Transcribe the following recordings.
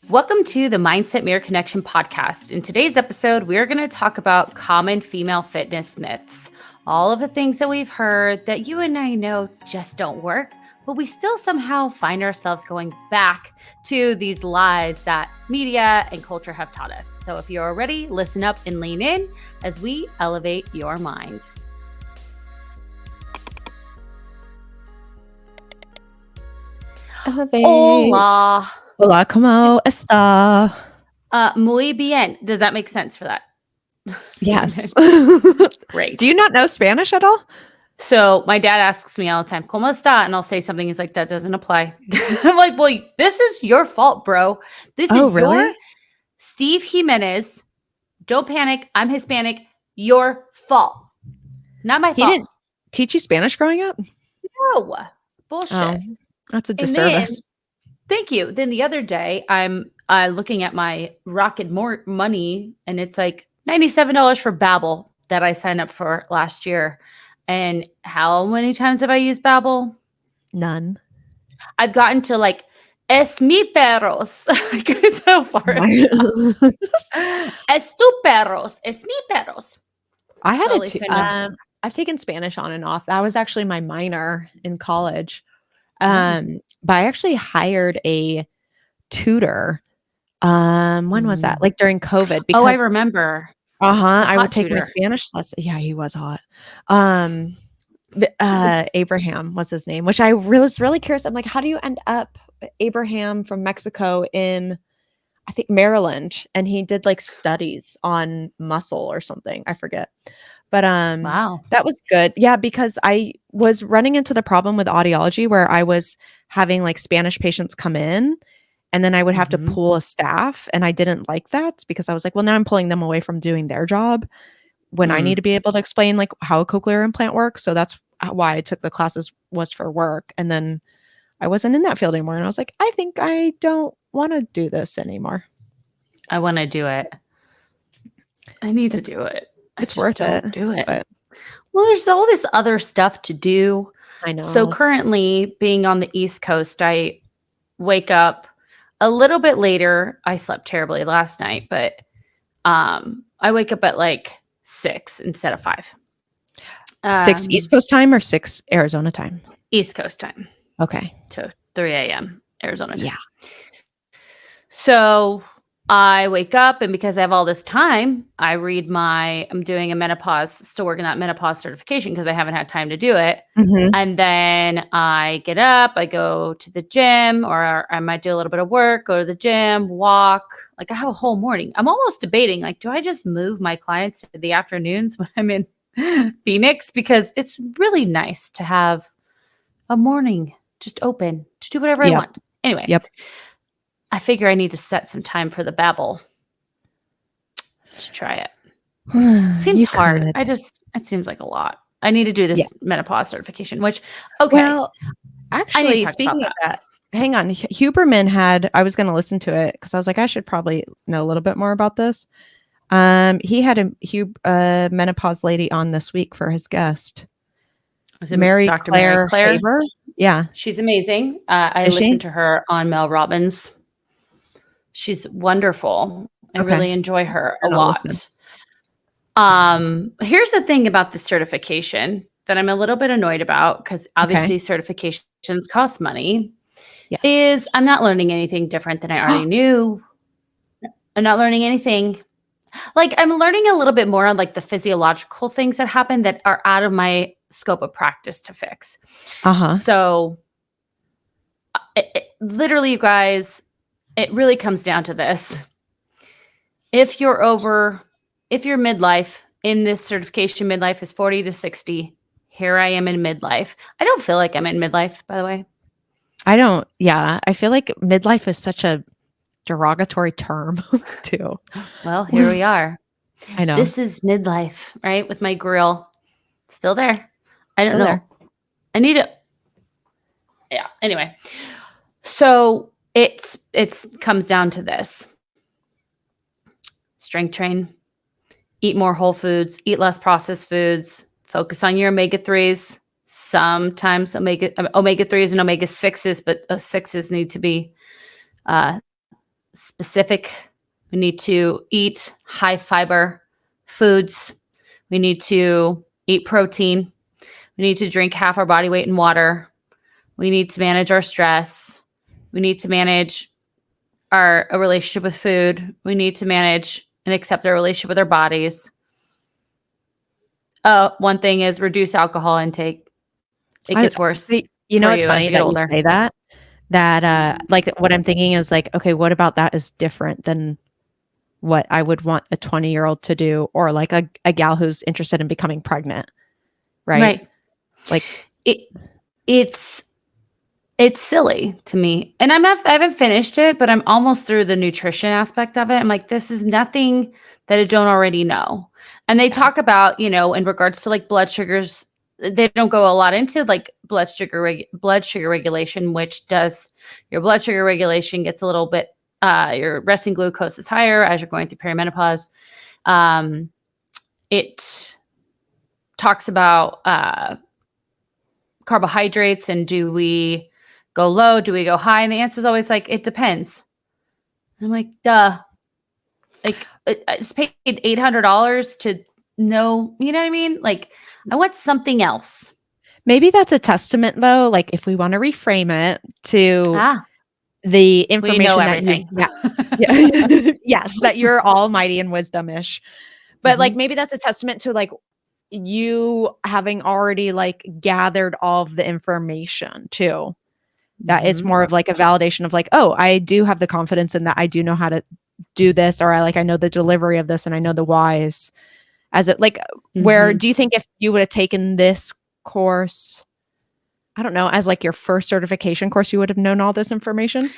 Welcome to the Mindset Mirror Connection podcast. In today's episode, we're going to talk about common female fitness myths. All of the things that we've heard that you and I know just don't work, but we still somehow find ourselves going back to these lies that media and culture have taught us. So if you're ready, listen up and lean in as we elevate your mind. Elevate. Hola. Hola, ¿cómo está? Muy bien. Does that make sense for that? Yes. Great. Do you not know Spanish at all? So my dad asks me all the time, ¿Cómo está? And I'll say something. He's like, that doesn't apply. I'm like, well, this is your fault, bro. This is your Steve Jimenez. Don't panic. I'm Hispanic. Your fault. Not my fault. He didn't teach you Spanish growing up? No. Bullshit. Oh, that's a disservice. Thank you. Then the other day, I'm looking at my Rocket Money, and it's like $97 for Babbel that I signed up for last year. And how many times have I used Babbel? None. I've gotten to like, es mi perros. So far. Es tu perros. Es mi perros. I had it too. I've taken Spanish on and off. That was actually my minor in college. But I actually hired a tutor. When was that? Like during COVID. Because, I remember. I would take my Spanish lesson. Yeah, he was hot. Abraham was his name, which I was really curious. I'm like, how do you end up Abraham from Mexico in, I think, Maryland? And he did like studies on muscle or something. I forget. But wow, that was good. Yeah, because I was running into the problem with audiology where I was having like Spanish patients come in and then I would have to pull a staff, and I didn't like that because I was like, well, now I'm pulling them away from doing their job when I need to be able to explain like how a cochlear implant works. So that's why I took the classes, was for work. And then I wasn't in that field anymore. And I was like, I think I don't want to do this anymore. I want to do it. I need to do it. It's worth it. Do it. But well, there's all this other stuff to do. I know. So currently, being on the East Coast, I wake up a little bit later. I slept terribly last night, but I wake up at like 6 instead of 5. 6 East Coast time or 6 Arizona time? East Coast time. Okay. So 3 a.m. Arizona time. Yeah. So I wake up, and because I have all this time, I read I'm doing a menopause, still working on menopause certification because I haven't had time to do it. And then I get up, I go to the gym, or I might do a little bit of work, go to the gym, walk. Like I have a whole morning. I'm almost debating, like, do I just move my clients to the afternoons when I'm in Phoenix? Because it's really nice to have a morning just open to do whatever I want. Anyway. Yep. I figure I need to set some time for the Babbel to try it. Seems hard. It seems like a lot. I need to do this menopause certification, which, okay. Well, actually, speaking of that, hang on. Huberman I was going to listen to it because I was like, I should probably know a little bit more about this. He had a menopause lady on this week for his guest. Dr. Mary Claire Faber? Yeah. She's amazing. I listened to her on Mel Robbins. She's wonderful. I really enjoy her a lot. Here's the thing about the certification that I'm a little bit annoyed about, because obviously certifications cost money, is I'm not learning anything different than I already knew. I'm not learning anything. Like, I'm learning a little bit more on like the physiological things that happen that are out of my scope of practice to fix. So literally, you guys, it really comes down to this. If you're midlife, in this certification, midlife is 40 to 60. Here I am in midlife. I don't feel like I'm in midlife, by the way. I don't. Yeah. I feel like midlife is such a derogatory term too. Well, here we are. I know. This is midlife, right? With my grill still there. I don't know. I need it. Yeah. Anyway. So it comes down to this. Strength train, eat more whole foods, eat less processed foods, focus on your omega-3s. Sometimes omega-3s and omega-6s, but 6s need to be specific. We need to eat high fiber foods. We need to eat protein. We need to drink half our body weight in water. We need to manage our stress. We need to manage a relationship with food. We need to manage and accept our relationship with our bodies. One thing is reduce alcohol intake. It gets worse. See, you know, it's funny that you say that. Like what I'm thinking is like, okay, what about that is different than what I would want a 20-year-old to do, or like a gal who's interested in becoming pregnant, right? Like it's silly to me. And I haven't finished it, but I'm almost through the nutrition aspect of it. I'm like, this is nothing that I don't already know. And they talk about, in regards to like blood sugars, they don't go a lot into like blood sugar regulation, which does your blood sugar regulation gets a little bit, your resting glucose is higher as you're going through perimenopause. It talks about carbohydrates and do we go low? Do we go high? And the answer is always like, it depends. And I'm like, duh. Like I just paid $800 to know, you know what I mean? Like I want something else. Maybe that's a testament though. Like if we want to reframe it to the information that you, yes, that you're almighty and wisdom-ish. But like, maybe that's a testament to like you having already like gathered all of the information too. That it's more of like a validation of like, oh, I do have the confidence in that. I do know how to do this, or I know the delivery of this and I know the whys as it like, where do you think if you would have taken this course, I don't know, as like your first certification course, you would have known all this information?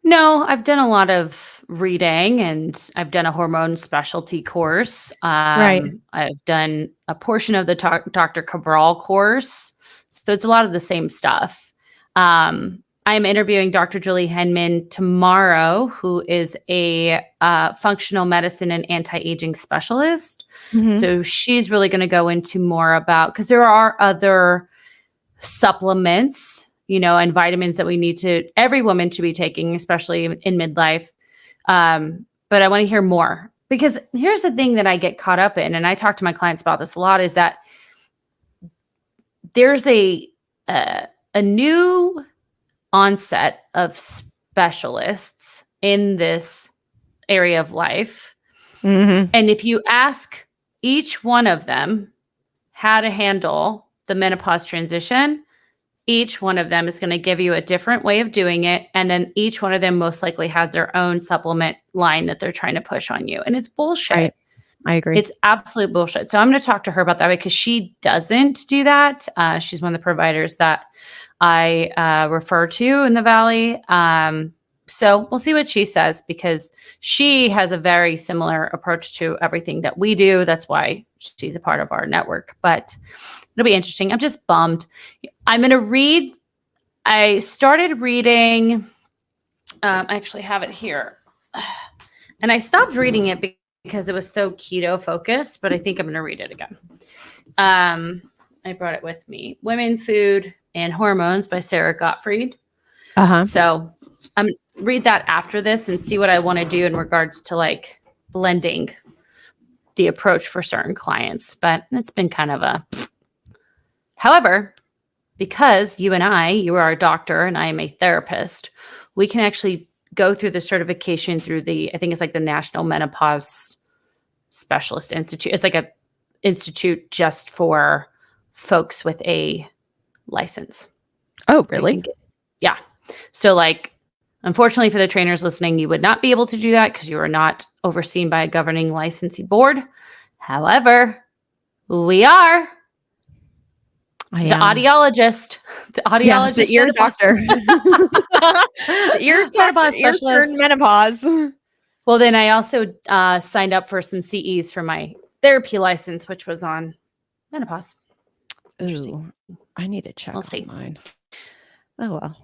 No, I've done a lot of reading and I've done a hormone specialty course. Right. I've done a portion of the Dr. Cabral course. So it's a lot of the same stuff. I'm interviewing Dr. Julie Henman tomorrow, who is a functional medicine and anti-aging specialist. So she's really going to go into more about, because there are other supplements, and vitamins that we need every woman should be taking, especially in midlife. But I want to hear more, because here's the thing that I get caught up in, and I talk to my clients about this a lot, is that there's a new onset of specialists in this area of life. And if you ask each one of them how to handle the menopause transition, each one of them is going to give you a different way of doing it. And then each one of them most likely has their own supplement line that they're trying to push on you. And it's bullshit. Right. I agree. It's absolute bullshit. So I'm going to talk to her about that, because she doesn't do that. She's one of the providers that I refer to in the Valley. So we'll see what she says, because she has a very similar approach to everything that we do. That's why she's a part of our network. But it'll be interesting. I'm just bummed. I'm going to read. I started reading. I actually have it here. And I stopped reading it because it was so keto focused, but I think I'm going to read it again. I brought it with me. Women, Food, and Hormones by Sarah Gottfried. So I'm read that after this and see what I want to do in regards to like blending the approach for certain clients. But it's been kind of a... However, because you are a doctor and I am a therapist, we can actually go through the certification through I think it's like the National Menopause Specialist Institute. It's like a institute just for folks with a license. Oh, really? Yeah. So like, unfortunately for the trainers listening, you would not be able to do that because you are not overseen by a governing licensing board. However, we are. The audiologist, the ear doctor, the ear specialist, menopause. Well, then I also signed up for some CEs for my therapy license, which was on menopause. Ooh, I need to check on mine. Oh well.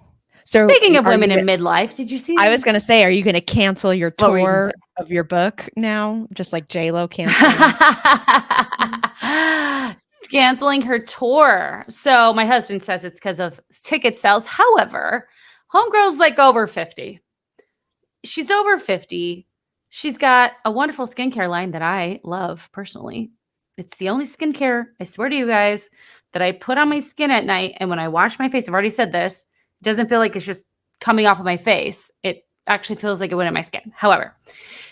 So speaking of women in midlife, did you see? I was going to say, are you going to cancel your tour of your book now, just like J-Lo canceling? Canceling her tour. So my husband says it's because of ticket sales. However, homegirl's like over 50. she's over 50. She's got a wonderful skincare line that I love personally. It's the only skincare, I swear to you guys, that I put on my skin at night. And when I wash my face, I've already said this, it doesn't feel like it's just coming off of my face. It actually feels like it went in my skin. However,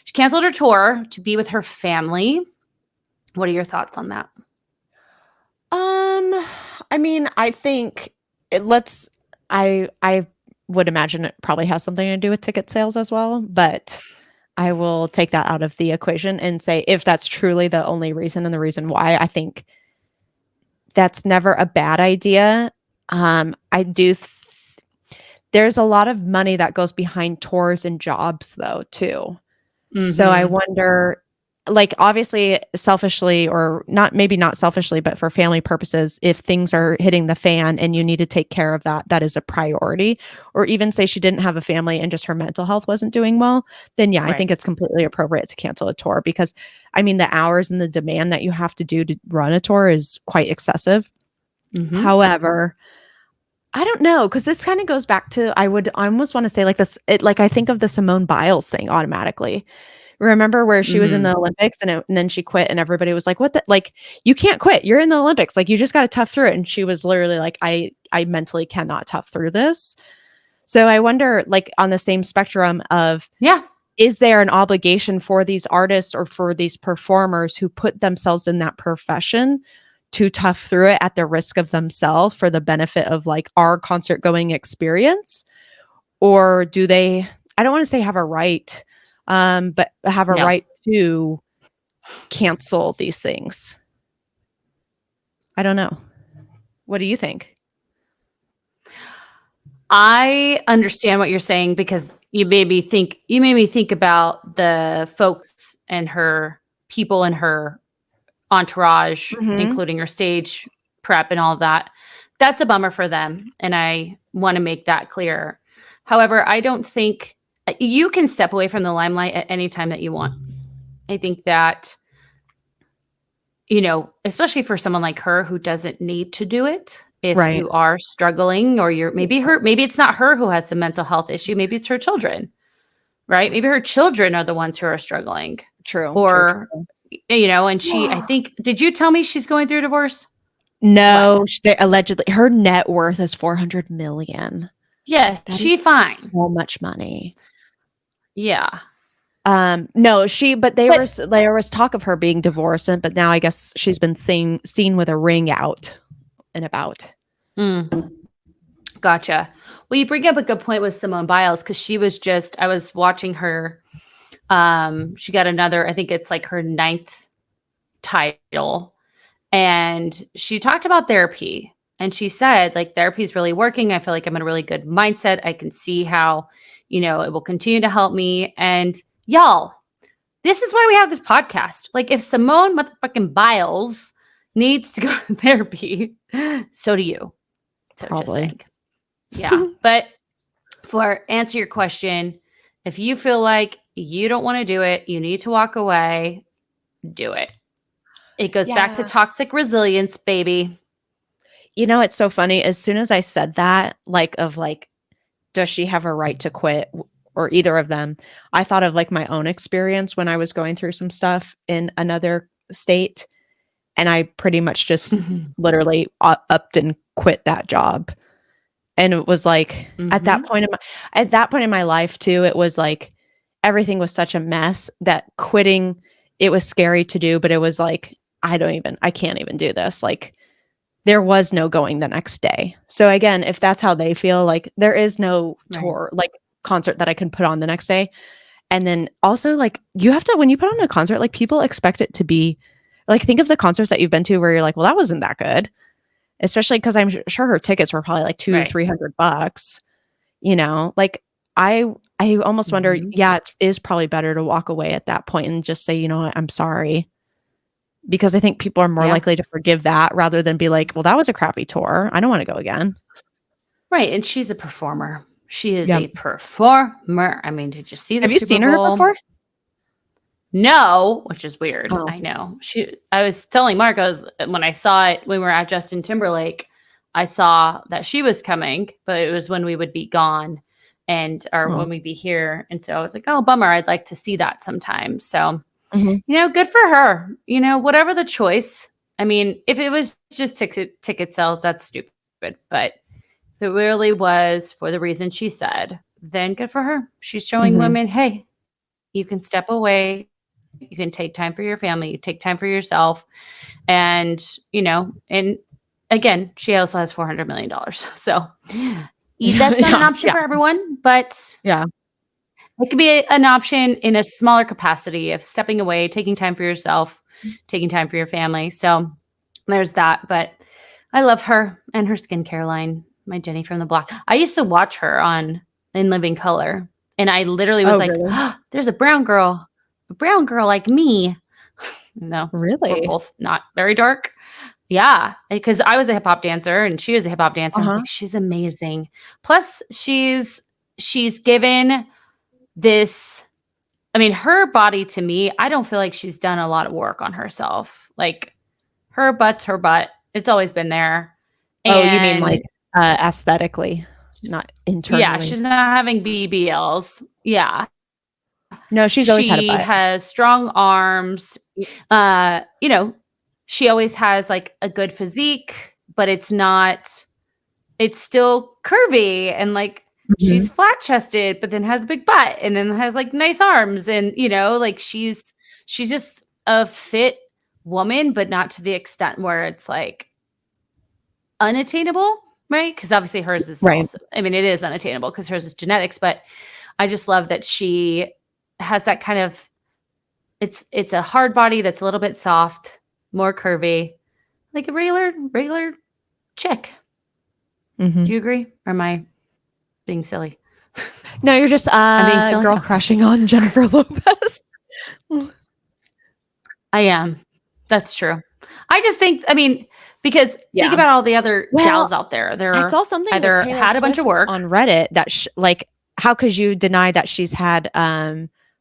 she canceled her tour to be with her family. What are your thoughts on that? I mean, I think I would imagine it probably has something to do with ticket sales as well, but I will take that out of the equation and say if that's truly the only reason and the reason why, I think that's never a bad idea. I do there's a lot of money that goes behind tours and jobs though too. So I wonder, like, obviously selfishly, or not, maybe not selfishly, but for family purposes, if things are hitting the fan and you need to take care of that, that is a priority. Or even say she didn't have a family and just her mental health wasn't doing well, then yeah, I think it's completely appropriate to cancel a tour, because I mean, the hours and the demand that you have to do to run a tour is quite excessive. However, I don't know, because this kind of goes back to, I almost want to say like this, like I think of the Simone Biles thing automatically. Remember where she was in the Olympics and then she quit and everybody was like, what the, like, you can't quit. You're in the Olympics. Like, you just got to tough through it. And she was literally like, I mentally cannot tough through this. So I wonder, like, on the same spectrum of, is there an obligation for these artists or for these performers who put themselves in that profession to tough through it at the risk of themselves for the benefit of like our concert going experience? Or do they, I don't want to say have a right, but have a right to cancel these things? I don't know. What do you think? I understand what you're saying, because you made me think about the folks and her people and her entourage, including her stage prep and all of that. That's a bummer for them. And I want to make that clear. However, I don't think you can step away from the limelight at any time that you want. I think that, especially for someone like her who doesn't need to do it. If you are struggling, or maybe it's not her who has the mental health issue. Maybe it's her children, right? Maybe her children are the ones who are struggling. True. Or, and she, I think, did you tell me she's going through a divorce? No, allegedly her net worth is 400 million. Yeah, she's fine. So much money. Yeah. No, there was talk of her being divorced, but now I guess she's been seen with a ring out and about. Gotcha. Well, you bring up a good point with Simone Biles, because I was watching her. She got another, I think it's like her 9th title. And she talked about therapy. And she said, like, therapy is really working. I feel like I'm in a really good mindset. I can see how, it will continue to help me. And y'all, this is why we have this podcast. Like, if Simone motherfucking Biles needs to go to therapy, so do you. So probably. Just saying. Yeah. But answer your question, if you feel like you don't want to do it, you need to walk away, do it. It goes back to toxic resilience, baby. It's so funny. As soon as I said that, does she have a right to quit, or either of them? I thought of like my own experience when I was going through some stuff in another state. And I pretty much just literally upped and quit that job. And it was like, at that point in my life too, it was like, everything was such a mess that quitting, it was scary to do, but it was like, I can't even do this. Like, there was no going the next day. So again, if that's how they feel, like, there is no tour, like concert that I can put on the next day. And then also, like, you have to, when you put on a concert, like, people expect it to be like, think of the concerts that you've been to where you're like, well, that wasn't that good. Especially because I'm sure her tickets were probably like $200-$300. Like, I almost wonder, it is probably better to walk away at that point and just say, you know what, I'm sorry. Because I think people are more likely to forgive that rather than be like, well, that was a crappy tour. I don't want to go again. Right. And she's a performer. She is a performer. I mean, did you see the Have you Super seen Bowl? her before? No, which is weird. I know. I was telling Mark, when I saw it, when we were at Justin Timberlake, I saw that she was coming, but it was when we would be gone. or when we be here. And so I was like, oh, bummer. I'd like to see that sometime. So, good for her. Whatever the choice. I mean, if it was just ticket sales, that's stupid. But if it really was for the reason she said, then good for her. She's showing women, hey, you can step away. You can take time for your family. You take time for yourself. And, and again, she also has $400 million. So that's not an option for everyone, but it could be an option in a smaller capacity of stepping away, taking time for yourself, taking time for your family. So there's that. But I love her and her skincare line, my Jenny from the block. I used to watch her in Living Color. And I literally was really? Oh, there's a brown girl like me. No, really? We're both not very dark. Yeah, because I was a hip hop dancer and she was a hip hop dancer. I was like, she's amazing. Plus, she's given this. I mean, her body to me, I don't feel like she's done a lot of work on herself. Like her butt's her butt. It's always been there. And, you mean like aesthetically, not internally? Yeah, she's not having BBLs. Yeah. No, she's always had a butt. She has strong arms. She always has like a good physique, but it's still curvy and like she's flat chested, but then has a big butt and then has like nice arms. And, like she's just a fit woman, but not to the extent where it's like unattainable, right? Because obviously hers is also, I mean, it is unattainable because hers is genetics, but I just love that she has that kind of, it's a hard body that's a little bit soft, more curvy, like a regular chick. Do you agree? Or am I being silly? No, you're just girl crushing on Jennifer Lopez. I am. That's true. I just think, I mean, because think about all the other gals out there. I saw something either had a bunch of work on Reddit that how could you deny that she's had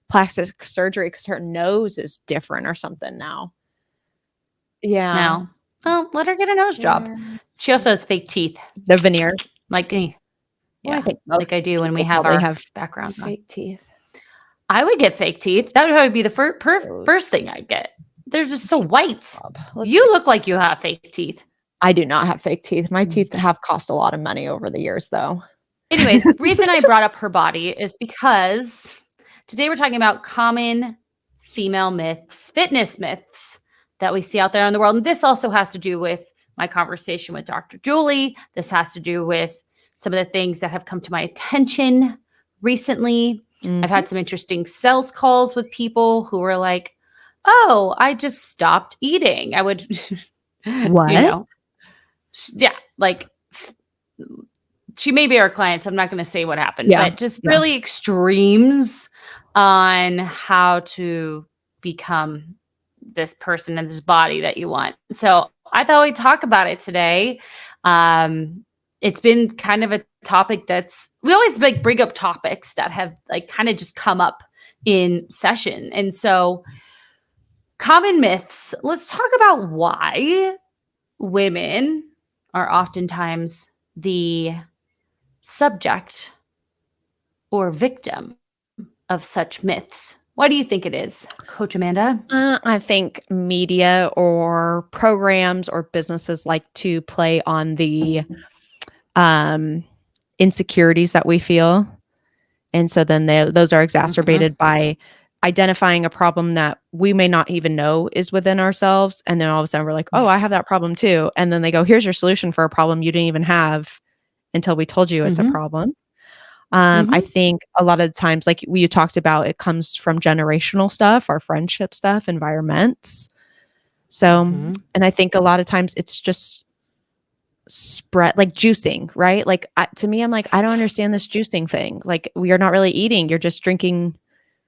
plastic surgery because her nose is different or something now? Yeah. Now, well, let her get a nose job. She also has fake teeth. The veneer. Like me. Yeah, I think like I do when we have our backgrounds on. Fake teeth. I would get fake teeth. That would probably be the first thing I'd get. They're just so white. You look like you have fake teeth. I do not have fake teeth. My teeth have cost a lot of money over the years, though. Anyways, the reason I brought up her body is because today we're talking about common female myths, fitness myths that we see out there in the world. And this also has to do with my conversation with Dr. Julie. This has to do with some of the things that have come to my attention recently. I've had some interesting sales calls with people who were like, oh, I just stopped eating. I would, what? Yeah, like she may be our client, so I'm not going to say what happened, but just really extremes on how to become this person and this body that you want. So I thought we'd talk about it today. It's been kind of a topic we always like bring up topics that have like kind of just come up in session. And so common myths, let's talk about why women are oftentimes the subject or victim of such myths. Why do you think it is, Coach Amanda? I think media or programs or businesses like to play on the insecurities that we feel. And so then those are exacerbated by identifying a problem that we may not even know is within ourselves. And then all of a sudden we're like, oh, I have that problem too. And then they go, here's your solution for a problem you didn't even have until we told you it's a problem. I think a lot of the times, like you talked about, it comes from generational stuff, our friendship stuff, environments. So, and I think a lot of times it's just spread like juicing, right? Like to me, I'm like, I don't understand this juicing thing. Like we are not really eating. You're just drinking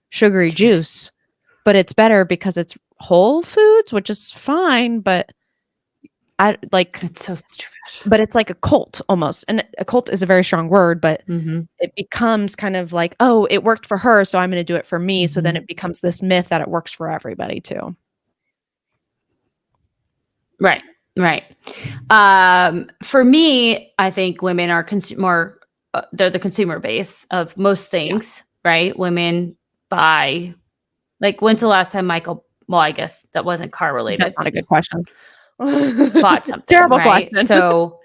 sugary juice, but it's better because it's whole foods, which is fine. But I like, it's so stupid, but it's like a cult almost. And a cult is a very strong word, but it becomes kind of like, oh, it worked for her, so I'm going to do it for me. So then it becomes this myth that it works for everybody too. Right. For me, I think women are more they're the consumer base of most things, right? Women buy, like, when's the last time Michael, well, I guess that wasn't car related. That's not a good question. Bought something, Terrible right? question. So,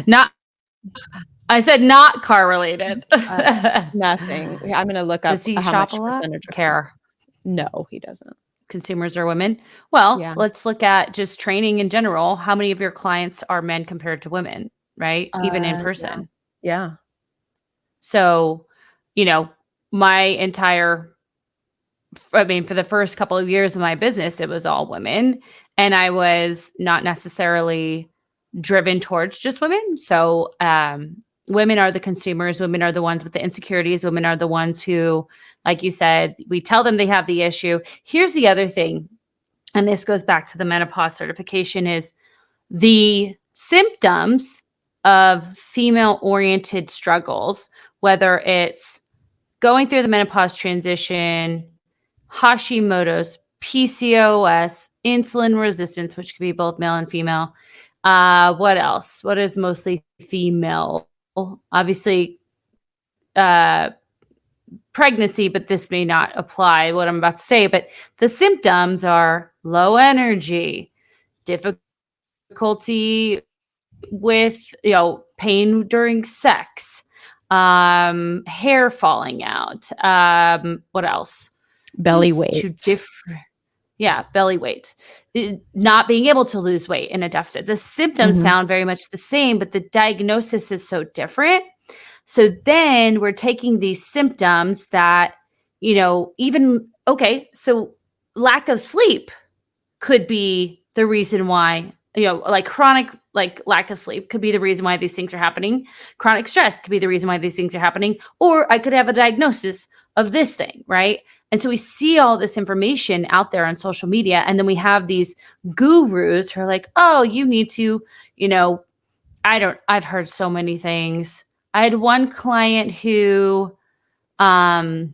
not, I said not car related. Nothing. I'm going to look up Does he how shop much a lot? percentage. Care. No, he doesn't. Consumers are women. Well, Yeah. let's look at just training in general. How many of your clients are men compared to women, right? Even in person. Yeah. So, my entire, for the first couple of years of my business, it was all women, and I was not necessarily driven towards just women. So, women are the consumers. Women are the ones with the insecurities. Women are the ones who, like you said, we tell them they have the issue. Here's the other thing, and this goes back to the menopause certification, is the symptoms of female-oriented struggles, whether it's going through the menopause transition, Hashimoto's, PCOS, insulin resistance, which could be both male and female. What else? What is mostly female? Obviously, pregnancy, but this may not apply what I'm about to say. But the symptoms are low energy, difficulty with, pain during sex, hair falling out. What else? Belly weight. Belly weight. Not being able to lose weight in a deficit. The symptoms sound very much the same, but the diagnosis is so different. So then we're taking these symptoms that, so lack of sleep could be the reason why, like chronic, like lack of sleep could be the reason why these things are happening. Chronic stress could be the reason why these things are happening. Or I could have a diagnosis of this thing, right? And so we see all this information out there on social media, and then we have these gurus who are like, oh, you need to, I've heard so many things. I had one client who, God,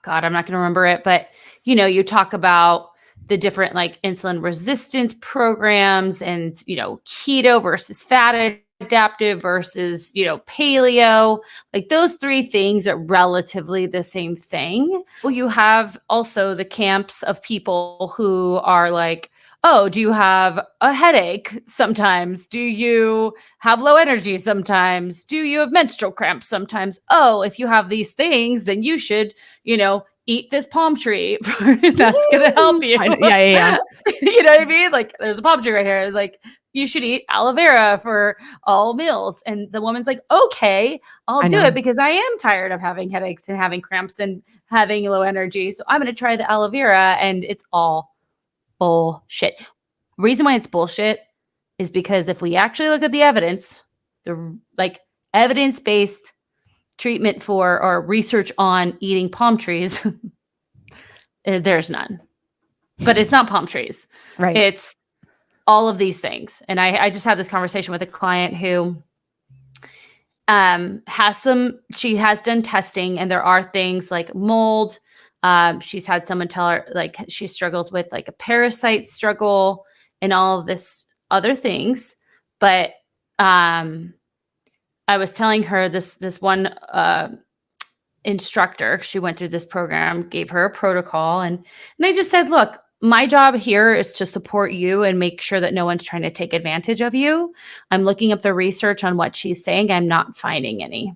I'm not going to remember it, but you talk about the different like insulin resistance programs and, keto versus fat adaptive versus, paleo, like those three things are relatively the same thing. Well, you have also the camps of people who are like, oh, do you have a headache sometimes? Do you have low energy sometimes? Do you have menstrual cramps sometimes? Oh, if you have these things, then you should, eat this palm tree. That's going to help you. Yeah. You know what I mean? Like, there's a palm tree right here. Like, you should eat aloe vera for all meals. And the woman's like, okay, I'll do it because I am tired of having headaches and having cramps and having low energy. So I'm going to try the aloe vera. And it's all bullshit. Reason why it's bullshit is because if we actually look at the evidence, the like evidence-based treatment for or research on eating palm trees, there's none. But it's not palm trees. Right. It's all of these things. And I just had this conversation with a client who she has done testing, and there are things like mold. She's had someone tell her like she struggles with like a parasite struggle and all of this other things. But I was telling her this one instructor, she went through this program, gave her a protocol, and I just said, look, my job here is to support you and make sure that no one's trying to take advantage of you. I'm looking up the research on what she's saying. I'm not finding any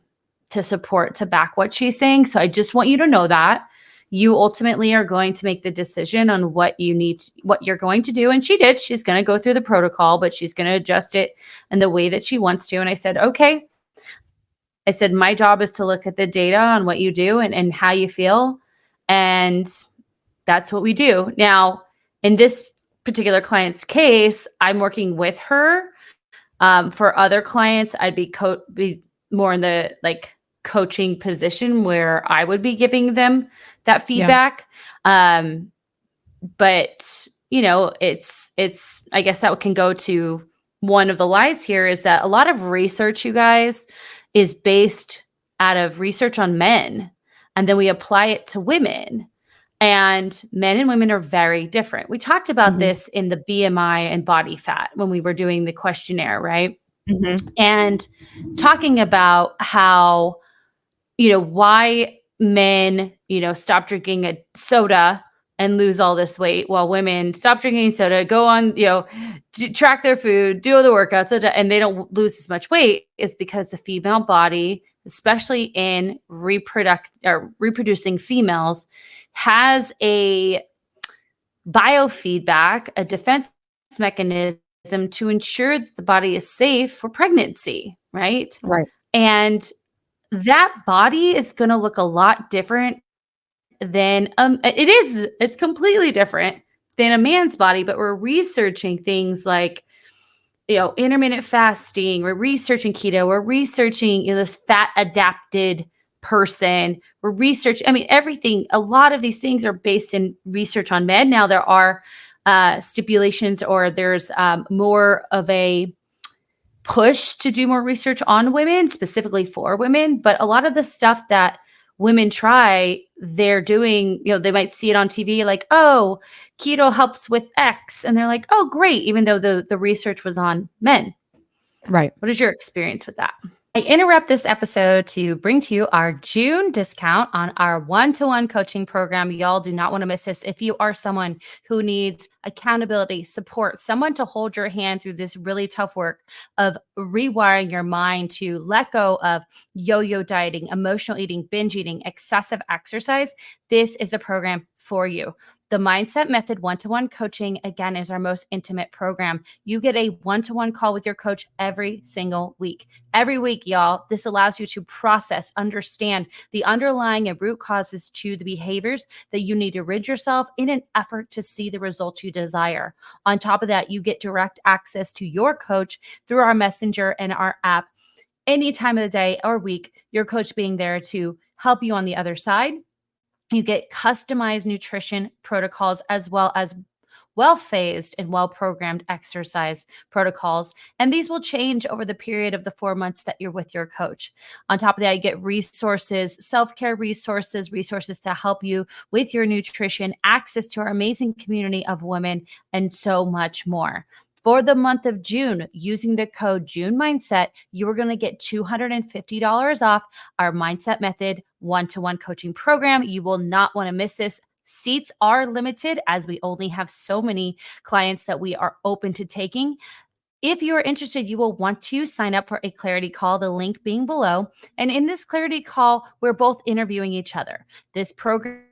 to back what she's saying. So I just want you to know that you ultimately are going to make the decision on what you're going to do. And she did. She's going to go through the protocol, but she's going to adjust it in the way that she wants to. And I said, okay. I said, my job is to look at the data on what you do and how you feel. And that's what we do. Now, in this particular client's case, I'm working with her. For other clients, I'd be more in the like coaching position where I would be giving them that feedback. Yeah. But it's I guess that can go to one of the lies here is that a lot of research, you guys, is based out of research on men, and then we apply it to women. And men and women are very different. We talked about Mhm. this in the BMI and body fat when we were doing the questionnaire, right? Mhm. And talking about how, why men, stop drinking a soda and lose all this weight while women stop drinking soda, go on, track their food, do all the workouts, and they don't lose as much weight is because the female body, especially in reproducing females, has a biofeedback, a defense mechanism to ensure that the body is safe for pregnancy, right? Right. And that body is going to look a lot different than it's completely different than a man's body, but we're researching things like intermittent fasting, we're researching keto, we're researching this fat adapted person, we're researching, I mean, everything, a lot of these things are based in research on men. Now there are stipulations, or there's more of a push to do more research on women, specifically for women. But a lot of the stuff that women try, they're doing, they might see it on TV like, oh, keto helps with X. And they're like, oh, great, even though the research was on men. Right. What is your experience with that? I interrupt this episode to bring to you our June discount on our one-to-one coaching program. Y'all do not want to miss this. If you are someone who needs accountability, support, someone to hold your hand through this really tough work of rewiring your mind to let go of yo-yo dieting, emotional eating, binge eating, excessive exercise, this is a program for you. The Mindset Method one-to-one coaching, again, is our most intimate program. You get a one-to-one call with your coach every single week. Every week, y'all. This allows you to process, understand the underlying and root causes to the behaviors that you need to rid yourself in an effort to see the results you desire. On top of that, you get direct access to your coach through our messenger and our app any time of the day or week, your coach being there to help you on the other side. You get customized nutrition protocols as well as well-phased and well-programmed exercise protocols. And these will change over the period of the 4 months that you're with your coach. On top of that, you get resources, self-care resources, resources to help you with your nutrition, access to our amazing community of women, and so much more. For the month of June, using the code JUNEMINDSET, you are going to get $250 off our Mindset Method one-to-one coaching program. You will not want to miss this. Seats are limited as we only have so many clients that we are open to taking. If you are interested, you will want to sign up for a clarity call, the link being below. And in this clarity call, we're both interviewing each other. This program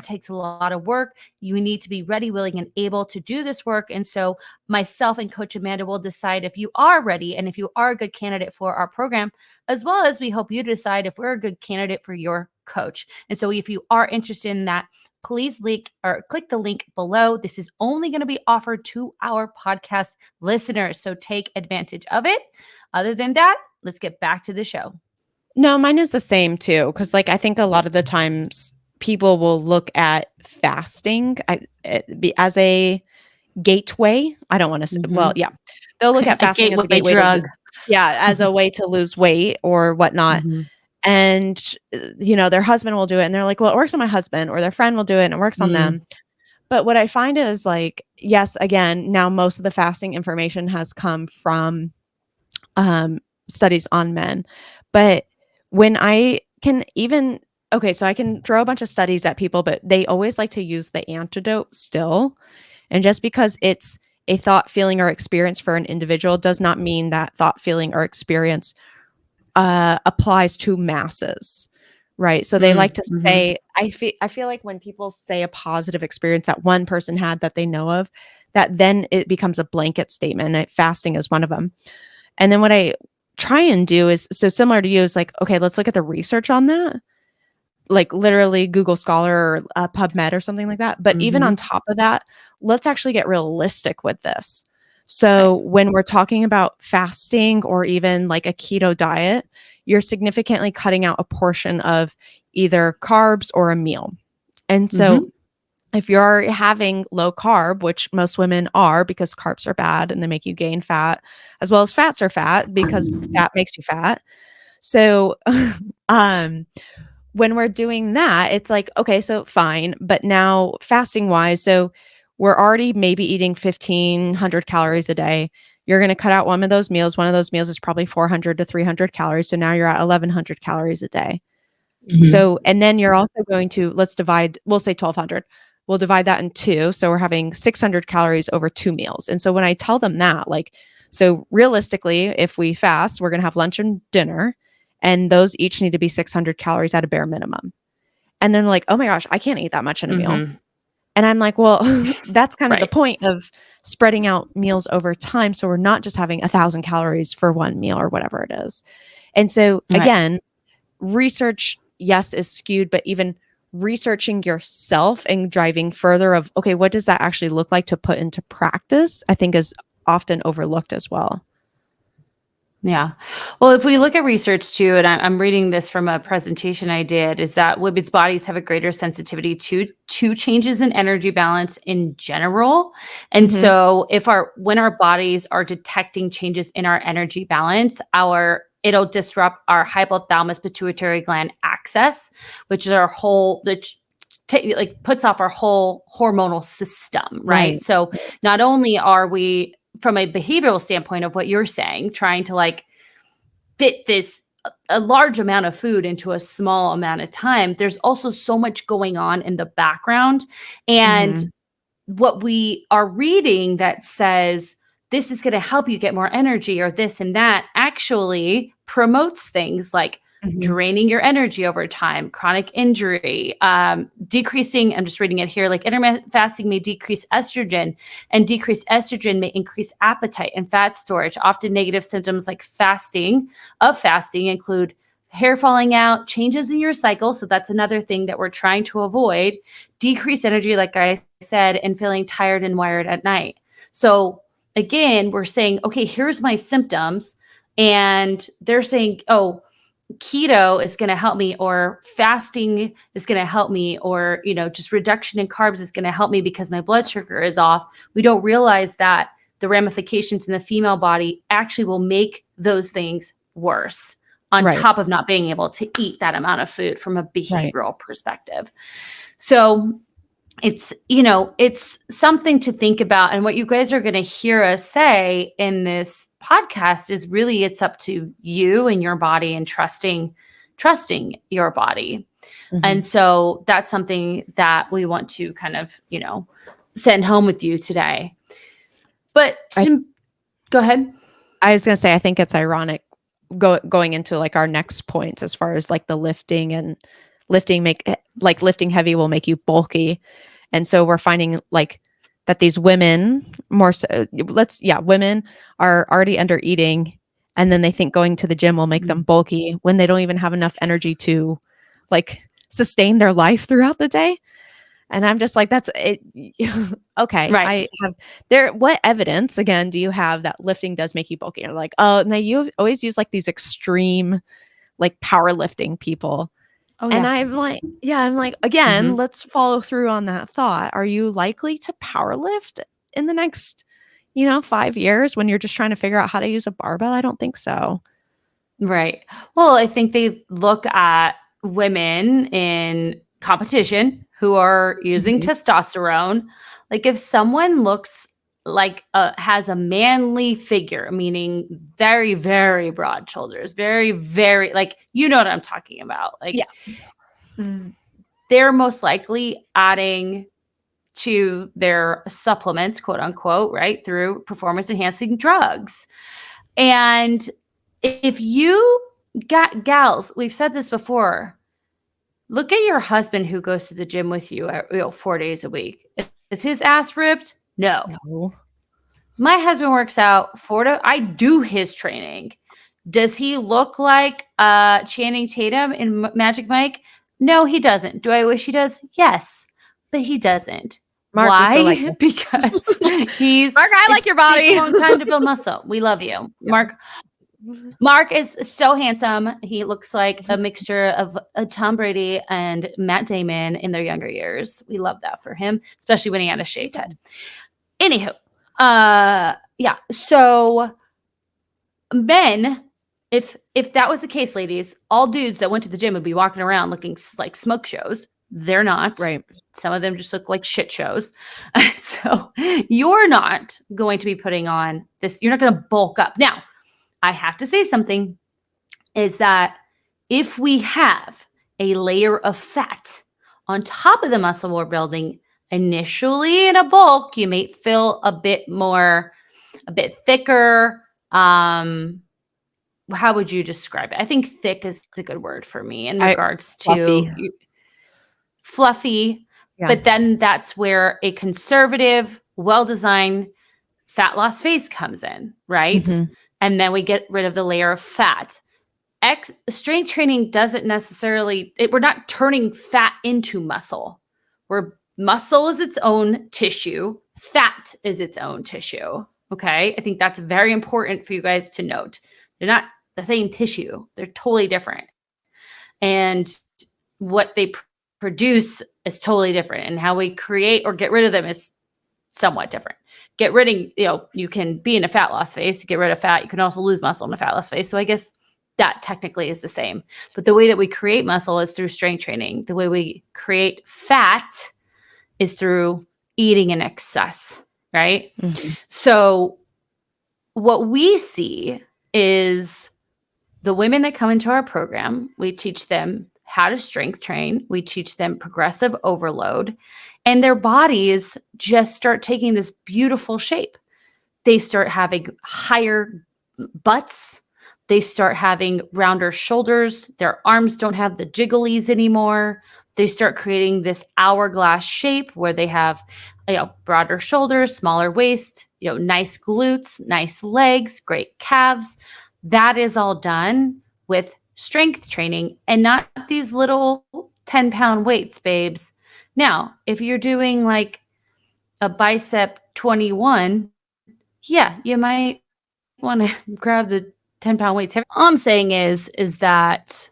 takes a lot of work. You need to be ready, willing, and able to do this work. And so myself and Coach Amanda will decide if you are ready and if you are a good candidate for our program, as well as we hope you decide if we're a good candidate for your coach. And so if you are interested in that, please click the link below. This is only going to be offered to our podcast listeners, so take advantage of it. Other than that, let's get back to the show. No, mine is the same too. Cause like, I think a lot of the times people will look at fasting as a gateway. I don't want to say, well, yeah, they'll look at A fasting as a gateway gateway to drug. lose, as a way to lose weight or whatnot. And, their husband will do it and they're like, well, it works on my husband, or their friend will do it and it works on them. But what I find is like, yes, again, now most of the fasting information has come from studies on men. But when I can even, okay, so I can throw a bunch of studies at people, but they always like to use the antidote still. And just because it's a thought, feeling, or experience for an individual does not mean that thought, feeling, or experience applies to masses. Right. So they like to say, I feel like when people say a positive experience that one person had that they know of, that then it becomes a blanket statement. And fasting is one of them. And then what I try and do is, so similar to you, is like, okay, let's look at the research on that. Like literally Google Scholar or PubMed or something like that. But even on top of that, let's actually get realistic with this. So when we're talking about fasting or even like a keto diet, you're significantly cutting out a portion of either carbs or a meal. And so if you're having low carb, which most women are because carbs are bad and they make you gain fat, as well as fats are fat because fat makes you fat. So when we're doing that, it's like, okay, so fine. But now fasting wise, so we're already maybe eating 1,500 calories a day. You're going to cut out one of those meals. One of those meals is probably 400 to 300 calories. So now you're at 1,100 calories a day. So, and then you're also going to, we'll say 1,200. We'll divide that in two. So we're having 600 calories over 2 meals. And so when I tell them that, like, so realistically, if we fast, we're going to have lunch and dinner, and those each need to be 600 calories at a bare minimum. And then like, oh my gosh, I can't eat that much in a meal. And I'm like, well, that's kind of the point of spreading out meals over time. So we're not just having 1,000 calories for one meal or whatever it is. And so again, research, yes, is skewed, but even researching yourself and driving further of, okay, what does that actually look like to put into practice, I think is often overlooked as well. Yeah. Well, if we look at research too, and I'm reading this from a presentation I did, is that women's bodies have a greater sensitivity to changes in energy balance in general. And so when our bodies are detecting changes in our energy balance, it'll disrupt our hypothalamus pituitary gland axis, which is our whole, puts off our whole hormonal system, right? So not only are we, from a behavioral standpoint of what you're saying, trying to like fit a large amount of food into a small amount of time, there's also so much going on in the background. And what we are reading that says this is going to help you get more energy or this and that actually promotes things like draining your energy over time, chronic injury, decreasing, I'm just reading it here, like intermittent fasting may decrease estrogen, and decreased estrogen may increase appetite and fat storage. Often negative symptoms like fasting include hair falling out, changes in your cycle. So that's another thing that we're trying to avoid. Decreased energy, like I said, and feeling tired and wired at night. So again, we're saying, okay, here's my symptoms. And they're saying, oh, keto is going to help me, or fasting is going to help me, or, just reduction in carbs is going to help me because my blood sugar is off. We don't realize that the ramifications in the female body actually will make those things worse on top of not being able to eat that amount of food from a behavioral perspective. So it's something to think about. And what you guys are going to hear us say in this podcast is really, it's up to you and your body and trusting your body. And so that's something that we want to kind of, send home with you today. But go ahead. I was going to say, I think it's ironic going into like our next points as far as like the lifting heavy will make you bulky. And so we're finding like that these women women are already under eating, and then they think going to the gym will make them bulky when they don't even have enough energy to like sustain their life throughout the day. And I'm just like, that's it. Okay. What evidence again do you have that lifting does make you bulky? You're like, oh, now you always use like these extreme like powerlifting people. Oh, yeah. And I'm like, again, let's follow through on that thought. Are you likely to powerlift in the next, 5 years when you're just trying to figure out how to use a barbell? I don't think so. Right. Well, I think they look at women in competition who are using testosterone. Like if someone looks like has a manly figure, meaning very, very broad shoulders, very, very, like, you know what I'm talking about. Like, yes, they're most likely adding to their supplements, quote unquote, right, through performance enhancing drugs. And if you got gals, we've said this before, look at your husband who goes to the gym with you 4 days a week. Is his ass ripped? No. My husband works out I do his training. Does he look like Channing Tatum in Magic Mike? No, he doesn't. Do I wish he does? Yes, but he doesn't. Mark, why? Because he's Mark, I like your body. Takes a long time to build muscle. We love you, yeah. Mark is so handsome. He looks like a mixture of Tom Brady and Matt Damon in their younger years. We love that for him, especially when he had a shaved head. Anywho, yeah. So men, if that was the case, ladies, all dudes that went to the gym would be walking around looking like smoke shows. They're not. Right. Some of them just look like shit shows. So you're not going to be putting on this. You're not going to bulk up. Now, I have to say something is that if we have a layer of fat on top of the muscle we're building, initially in a bulk, you may feel a bit thicker. How would you describe it? I think thick is a good word for me in regards to fluffy. Yeah. But then that's where a conservative, well-designed fat loss phase comes in, right? Mm-hmm. And then we get rid of the layer of fat. Strength training doesn't necessarily, we're not turning fat into muscle. Muscle is its own tissue. Fat is its own tissue. Okay. I think that's very important for you guys to note. They're not the same tissue. They're totally different. And what they produce is totally different. And how we create or get rid of them is somewhat different. You can be in a fat loss phase to get rid of fat. You can also lose muscle in a fat loss phase. So I guess that technically is the same. But the way that we create muscle is through strength training. The way we create fat is through eating in excess, right? Mm-hmm. So what we see is the women that come into our program, we teach them how to strength train. We teach them progressive overload, and their bodies just start taking this beautiful shape. They start having higher butts. They start having rounder shoulders. Their arms don't have the jigglies anymore. They start creating this hourglass shape where they have, broader shoulders, smaller waist, nice glutes, nice legs, great calves. That is all done with strength training and not these little 10-pound weights, babes. Now, if you're doing like a bicep 21, yeah, you might want to grab the 10-pound weights. All I'm saying is that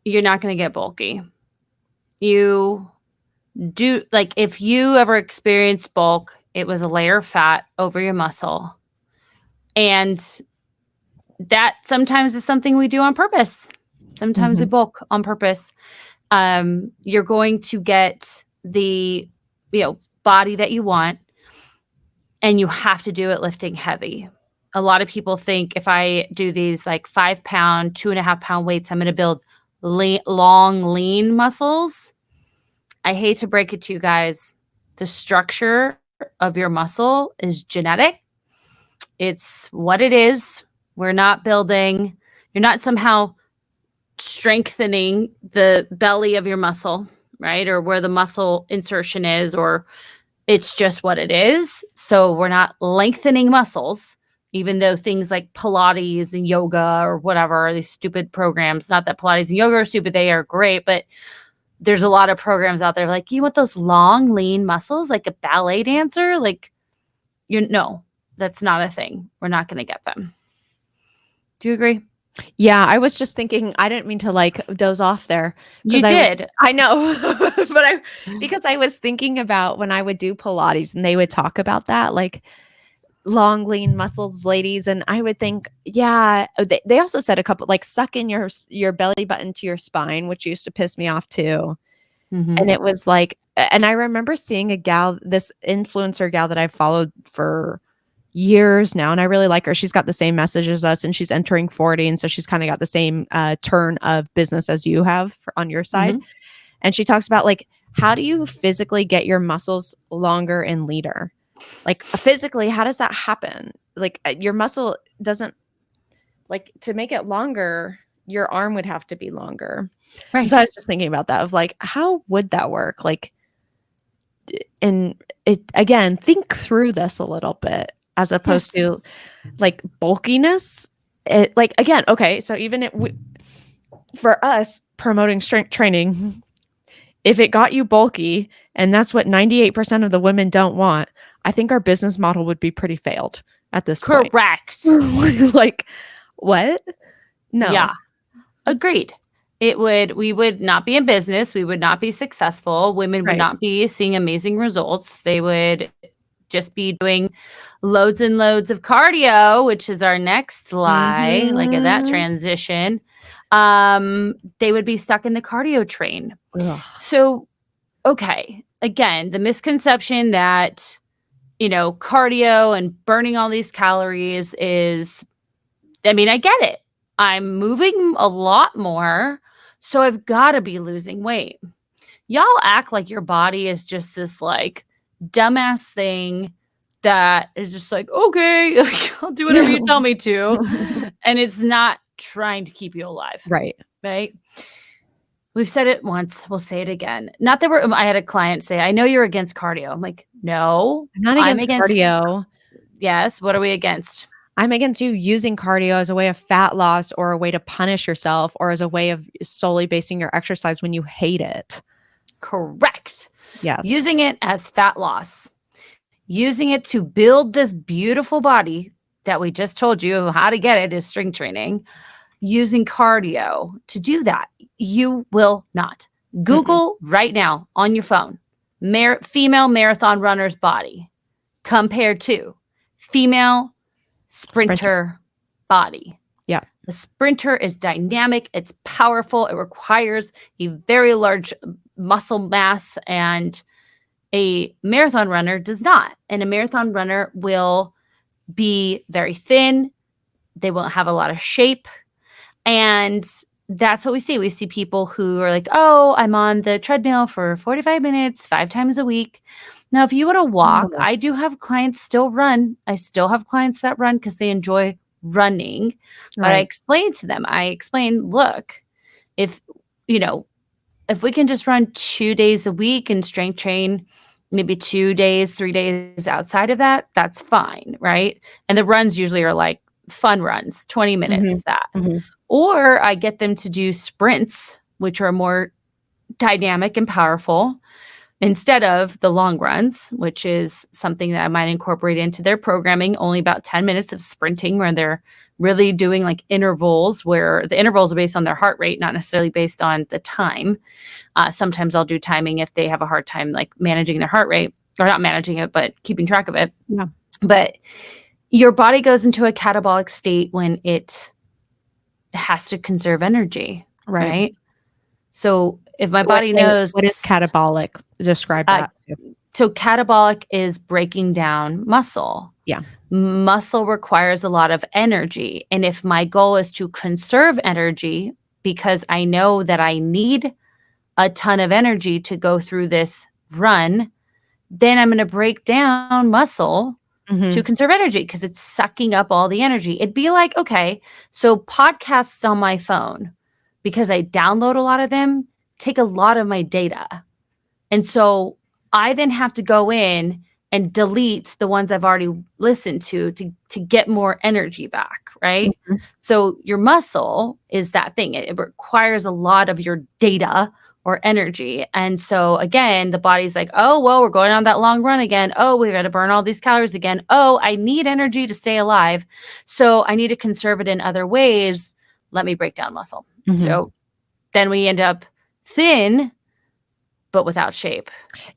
you're not going to get bulky. You do, like, if you ever experience bulk, it was a layer of fat over your muscle. And that sometimes is something we do on purpose. Sometimes we bulk on purpose. You're going to get the, body that you want, and you have to do it lifting heavy. A lot of people think if I do these like 5 pound, 2.5 pound weights, I'm going to build long, lean muscles. I hate to break it to you guys. The structure of your muscle is genetic. It's what it is. You're not somehow strengthening the belly of your muscle, right? Or where the muscle insertion is, or it's just what it is. So we're not lengthening muscles, even though things like Pilates and yoga or whatever, these stupid programs, not that Pilates and yoga are stupid, they are great, but there's a lot of programs out there like, you want those long, lean muscles like a ballet dancer? Like, no, that's not a thing. We're not going to get them. Do you agree? Yeah, I was just thinking, I didn't mean to like doze off there. You did. I know. But because I was thinking about when I would do Pilates and they would talk about that, like long, lean muscles, ladies. And I would think, yeah, they also said a couple, like suck in your belly button to your spine, which used to piss me off too. Mm-hmm. And it was like, and I remember seeing a gal, this influencer gal that I've followed for years now, and I really like her. She's got the same message as us, and she's entering 40, and so she's kind of got the same turn of business as you have on your side. Mm-hmm. And she talks about like, how do you physically get your muscles longer and leaner? Like physically, how does that happen? Like your muscle doesn't, like, to make it longer, your arm would have to be longer. Right. So I was just thinking about that, of like, how would that work? Like, and it, again, think through this a little bit, as opposed to like bulkiness. Like, again, okay, so even for us promoting strength training, if it got you bulky and that's what 98% of the women don't want, I think our business model would be pretty failed at this point. Correct. Like, what? No. Yeah. Agreed. We would not be in business. We would not be successful. Women would not be seeing amazing results. They would just be doing loads and loads of cardio, which is our next slide. Like at that transition, they would be stuck in the cardio train. Ugh. So, okay, again, the misconception that, cardio and burning all these calories is, I mean, I get it. I'm moving a lot more, so I've got to be losing weight. Y'all act like your body is just this like dumbass thing that is just like, okay, I'll do whatever you tell me to. And it's not trying to keep you alive. Right. Right. We've said it once. We'll say it again. Not that I had a client say, I know you're against cardio. I'm like, no. I'm not against cardio. Yes. What are we against? I'm against you using cardio as a way of fat loss or a way to punish yourself or as a way of solely basing your exercise when you hate it. Correct. Yes. Using it as fat loss. Using it to build this beautiful body that we just told you how to get it is strength training. Using cardio to do that. You will not. Google right now on your phone, female marathon runner's body compared to female sprinter body. Yeah. The sprinter is dynamic. It's powerful. It requires a very large muscle mass, and a marathon runner does not. And a marathon runner will be very thin. They won't have a lot of shape. And that's what we see. We see people who are like, oh, I'm on the treadmill for 45 minutes, 5 times a week. Now, if you want to walk, I do have clients still run. I still have clients that run because they enjoy running. But I explain to them, look, if we can just run 2 days a week and strength train maybe 2 days, 3 days outside of that, that's fine, right? And the runs usually are like fun runs, 20 minutes of that. Or I get them to do sprints, which are more dynamic and powerful, instead of the long runs, which is something that I might incorporate into their programming. Only about 10 minutes of sprinting where they're really doing like intervals, where the intervals are based on their heart rate, not necessarily based on the time. Sometimes I'll do timing if they have a hard time like managing their heart rate, or not managing it, but keeping track of it. Yeah. But your body goes into a catabolic state when it has to conserve energy, right? So if my body knows... What is catabolic? Describe that. So catabolic is breaking down muscle. Yeah. Muscle requires a lot of energy. And if my goal is to conserve energy because I know that I need a ton of energy to go through this run, then I'm going to break down muscle to conserve energy because it's sucking up all the energy. It'd be like, okay, so podcasts on my phone, because I download a lot of them, take a lot of my data. And so I then have to go in and delete the ones I've already listened to get more energy back, right? So your muscle is that thing. It requires a lot of your data or energy. And so again, the body's like, oh, well, we're going on that long run again. Oh, we got to burn all these calories again. Oh, I need energy to stay alive. So I need to conserve it in other ways. Let me break down muscle. So then we end up thin, but without shape.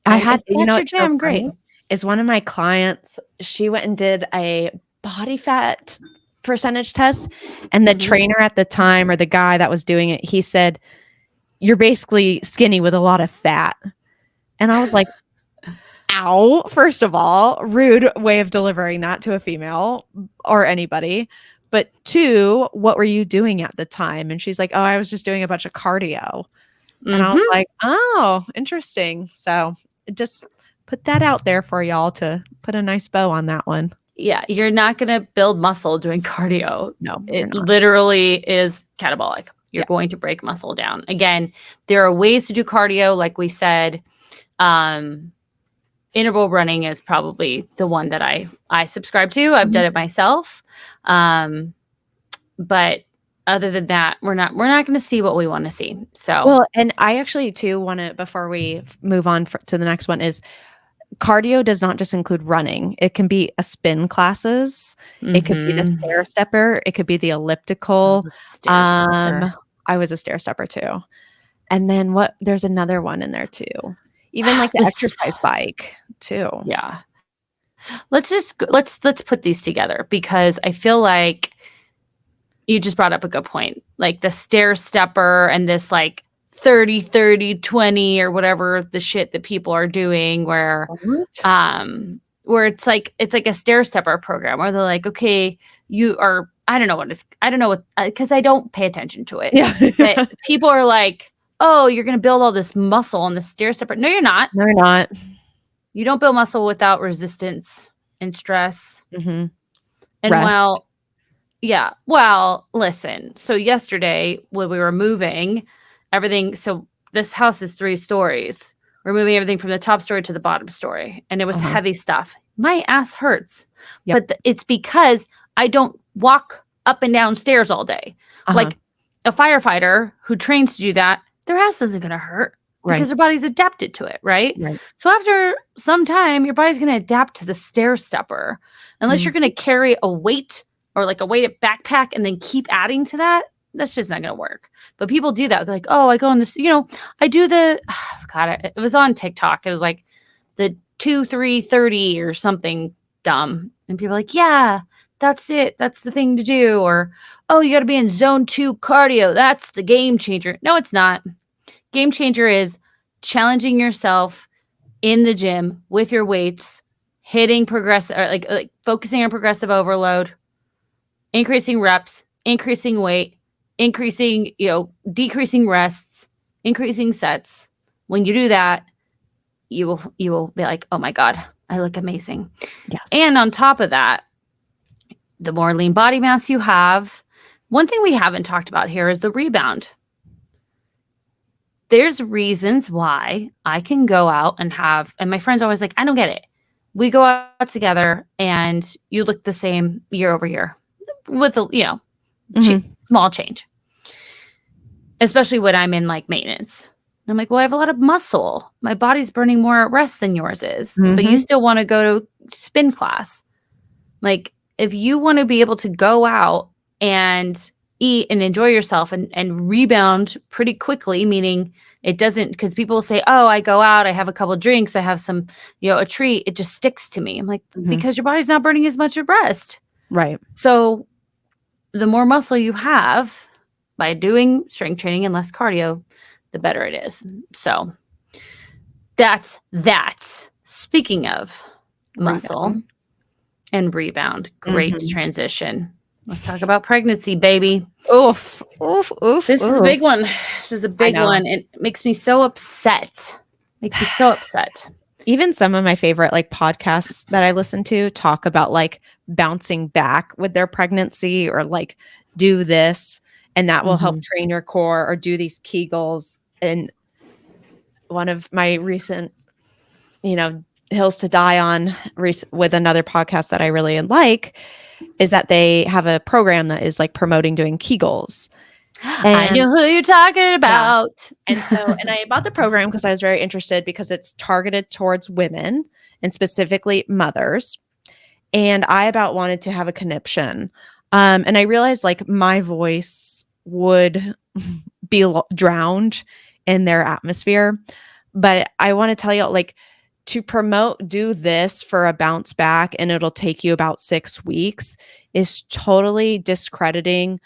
I had, jam, great. Is one of my clients, she went and did a body fat percentage test. And the trainer at the time, or the guy that was doing it, he said, you're basically skinny with a lot of fat. And I was like, ow, first of all, rude way of delivering that to a female or anybody. But 2, what were you doing at the time? And she's like, oh, I was just doing a bunch of cardio. And I was like, oh, interesting. So just put that out there for y'all to put a nice bow on that one. Yeah, you're not going to build muscle doing cardio. No, it literally is catabolic. You're going to break muscle down. Again, there are ways to do cardio. Like we said, interval running is probably the one that I subscribe to. I've done it myself. But other than that, we're not going to see what we want to see. So, well, and I actually too want to, before we move on to the next one, is cardio does not just include running. It can be a spin classes. It could be the stair stepper. It could be the elliptical. I was a stair stepper too. And then there's another one in there too. Even like the exercise bike too. Yeah. let's put these together, because I feel like you just brought up a good point. Like the stair stepper and this like 30, 30, 20 or whatever the shit that people are doing where it's like a stair stepper program where they're like, okay, you are, I don't know what, because I don't pay attention to it. Yeah. But people are like, oh, you're going to build all this muscle on the stair stepper. No, you're not. No, you're not. You don't build muscle without resistance and stress. Mm-hmm. And Rest. well, listen. So yesterday when we were moving everything, so this house is 3 stories. We're moving everything from the top story to the bottom story, and it was heavy stuff. My ass hurts, but it's because I don't walk up and down stairs all day. Like a firefighter who trains to do that, their ass isn't going to hurt because their body's adapted to it, right? So after some time, your body's going to adapt to the stair stepper, unless you're going to carry a weight or like a weighted backpack and then keep adding to that. That's just not going to work. But people do that. They're like, oh, I go on this, I do it was on TikTok. It was like the 2, 3, 30 or something dumb. And people are like, yeah, that's it. That's the thing to do. Or, oh, you got to be in zone 2 cardio. That's the game changer. No, it's not. Game changer is challenging yourself in the gym with your weights, hitting progressive, or like focusing on progressive overload, increasing reps, increasing weight, increasing, decreasing rests, increasing sets. When you do that, you will be like, oh my God, I look amazing. Yes. And on top of that, the more lean body mass you have, one thing we haven't talked about here is the rebound. There's reasons why I can go out and my friends are always like, I don't get it. We go out together and you look the same year over year with a, small change, especially when I'm in like maintenance. I'm like, well, I have a lot of muscle. My body's burning more at rest than yours is, but you still want to go to spin class. Like if you want to be able to go out and eat and enjoy yourself and rebound pretty quickly, meaning it doesn't, because people say, oh, I go out, I have a couple of drinks, I have some, a treat, it just sticks to me. I'm like, because your body's not burning as much at rest. Right. So the more muscle you have by doing strength training and less cardio, the better it is. So that's that. Speaking of muscle and rebound, great transition. Let's talk about pregnancy, baby. Oof. This is a big one. This is a big one. It makes me so upset. Even some of my favorite like podcasts that I listen to talk about like bouncing back with their pregnancy, or like do this and that will help train your core, or do these Kegels. And one of my recent, hills to die on with another podcast that I really like is that they have a program that is like promoting doing Kegels. And, I know who you're talking about. Yeah. And I bought the program because I was very interested, because it's targeted towards women and specifically mothers. And I about wanted to have a conniption. And I realized like my voice would be drowned in their atmosphere. But I want to tell you, like, to promote, do this for a bounce back and it'll take you about 6 weeks is totally discrediting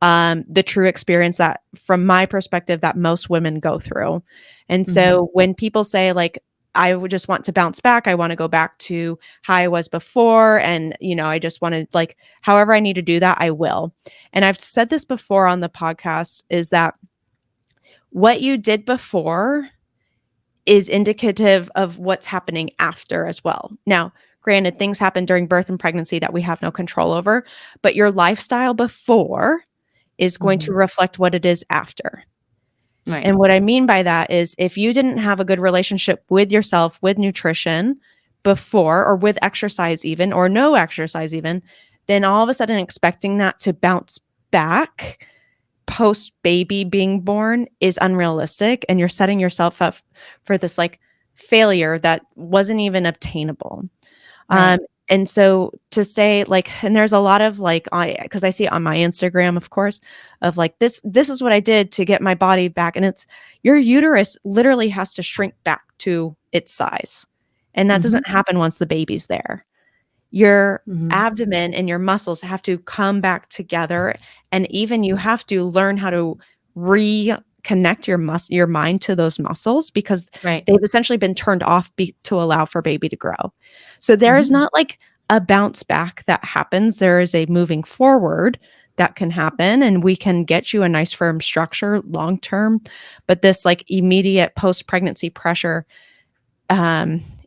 the true experience that, from my perspective, that most women go through. And so when people say like, I would just want to bounce back, I want to go back to how I was before, and I just want to, like, however I need to do that, I will. And I've said this before on the podcast, is that what you did before is indicative of what's happening after as well. Now, granted, things happen during birth and pregnancy that we have no control over, but your lifestyle before is going to reflect what it is after. Right. And what I mean by that is, if you didn't have a good relationship with yourself, with nutrition before, or with exercise even, or no exercise even, then all of a sudden expecting that to bounce back post baby being born is unrealistic. And you're setting yourself up for this like failure that wasn't even obtainable. Right. And so to say like, and there's a lot of like, because I see it on my Instagram, of course, of like, this is what I did to get my body back. And it's, your uterus literally has to shrink back to its size. And that doesn't happen once the baby's there. your abdomen and your muscles have to come back together, and even you have to learn how to reconnect your mind to those muscles, because they've essentially been turned off to allow for baby to grow. So there is not like a bounce back that happens. There is a moving forward that can happen, and we can get you a nice firm structure long term. But this like immediate post-pregnancy pressure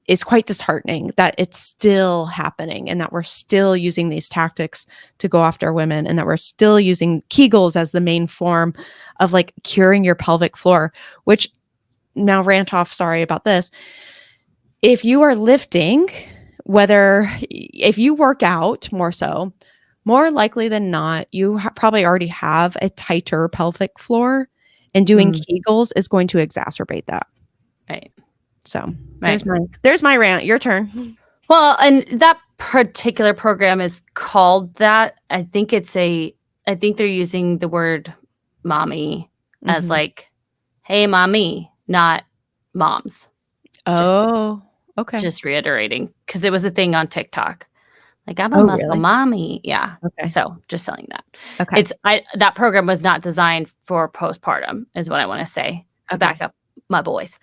is quite disheartening, that it's still happening, and that we're still using these tactics to go after women, and that we're still using Kegels as the main form of like curing your pelvic floor, which, now rant off, sorry about this. If you are lifting, if you work out more so, more likely than not, you probably already have a tighter pelvic floor, and doing Kegels is going to exacerbate that. Right. So there's my rant. Your turn. Well, and that particular program is called that. I think they're using the word mommy as like, hey, mommy, not moms. Okay. Just reiterating, because it was a thing on TikTok. Like, I'm a muscle mommy. Yeah. Okay. So just selling that. Okay. That program was not designed for postpartum, is what I want to say, to back up my boys.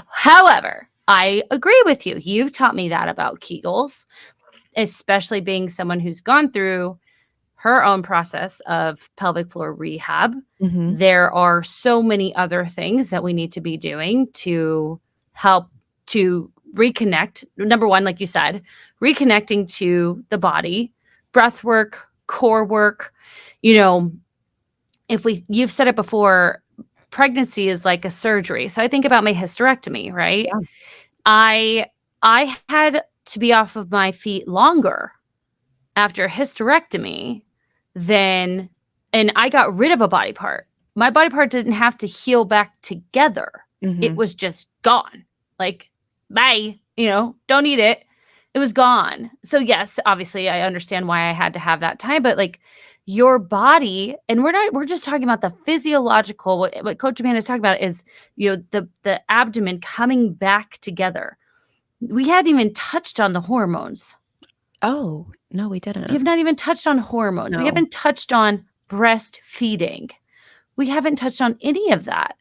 However, I agree with you. You've taught me that about Kegels, especially being someone who's gone through her own process of pelvic floor rehab. There are so many other things that we need to be doing to help to reconnect. Number one, like you said, reconnecting to the body, breath work, core work. You know, you've said it before, pregnancy is like a surgery. So I think about my hysterectomy, right? Yeah. I had to be off of my feet longer after hysterectomy and I got rid of a body part. My body part didn't have to heal back together. It was just gone. Like, bye, don't need it. It was gone. So yes, obviously I understand why I had to have that time, but like, your body, and we're just talking about the physiological, what Coach Amanda is talking about is, the abdomen coming back together. We hadn't even touched on the hormones. Oh, no, we didn't. We have not even touched on hormones. No. We haven't touched on breastfeeding. We haven't touched on any of that.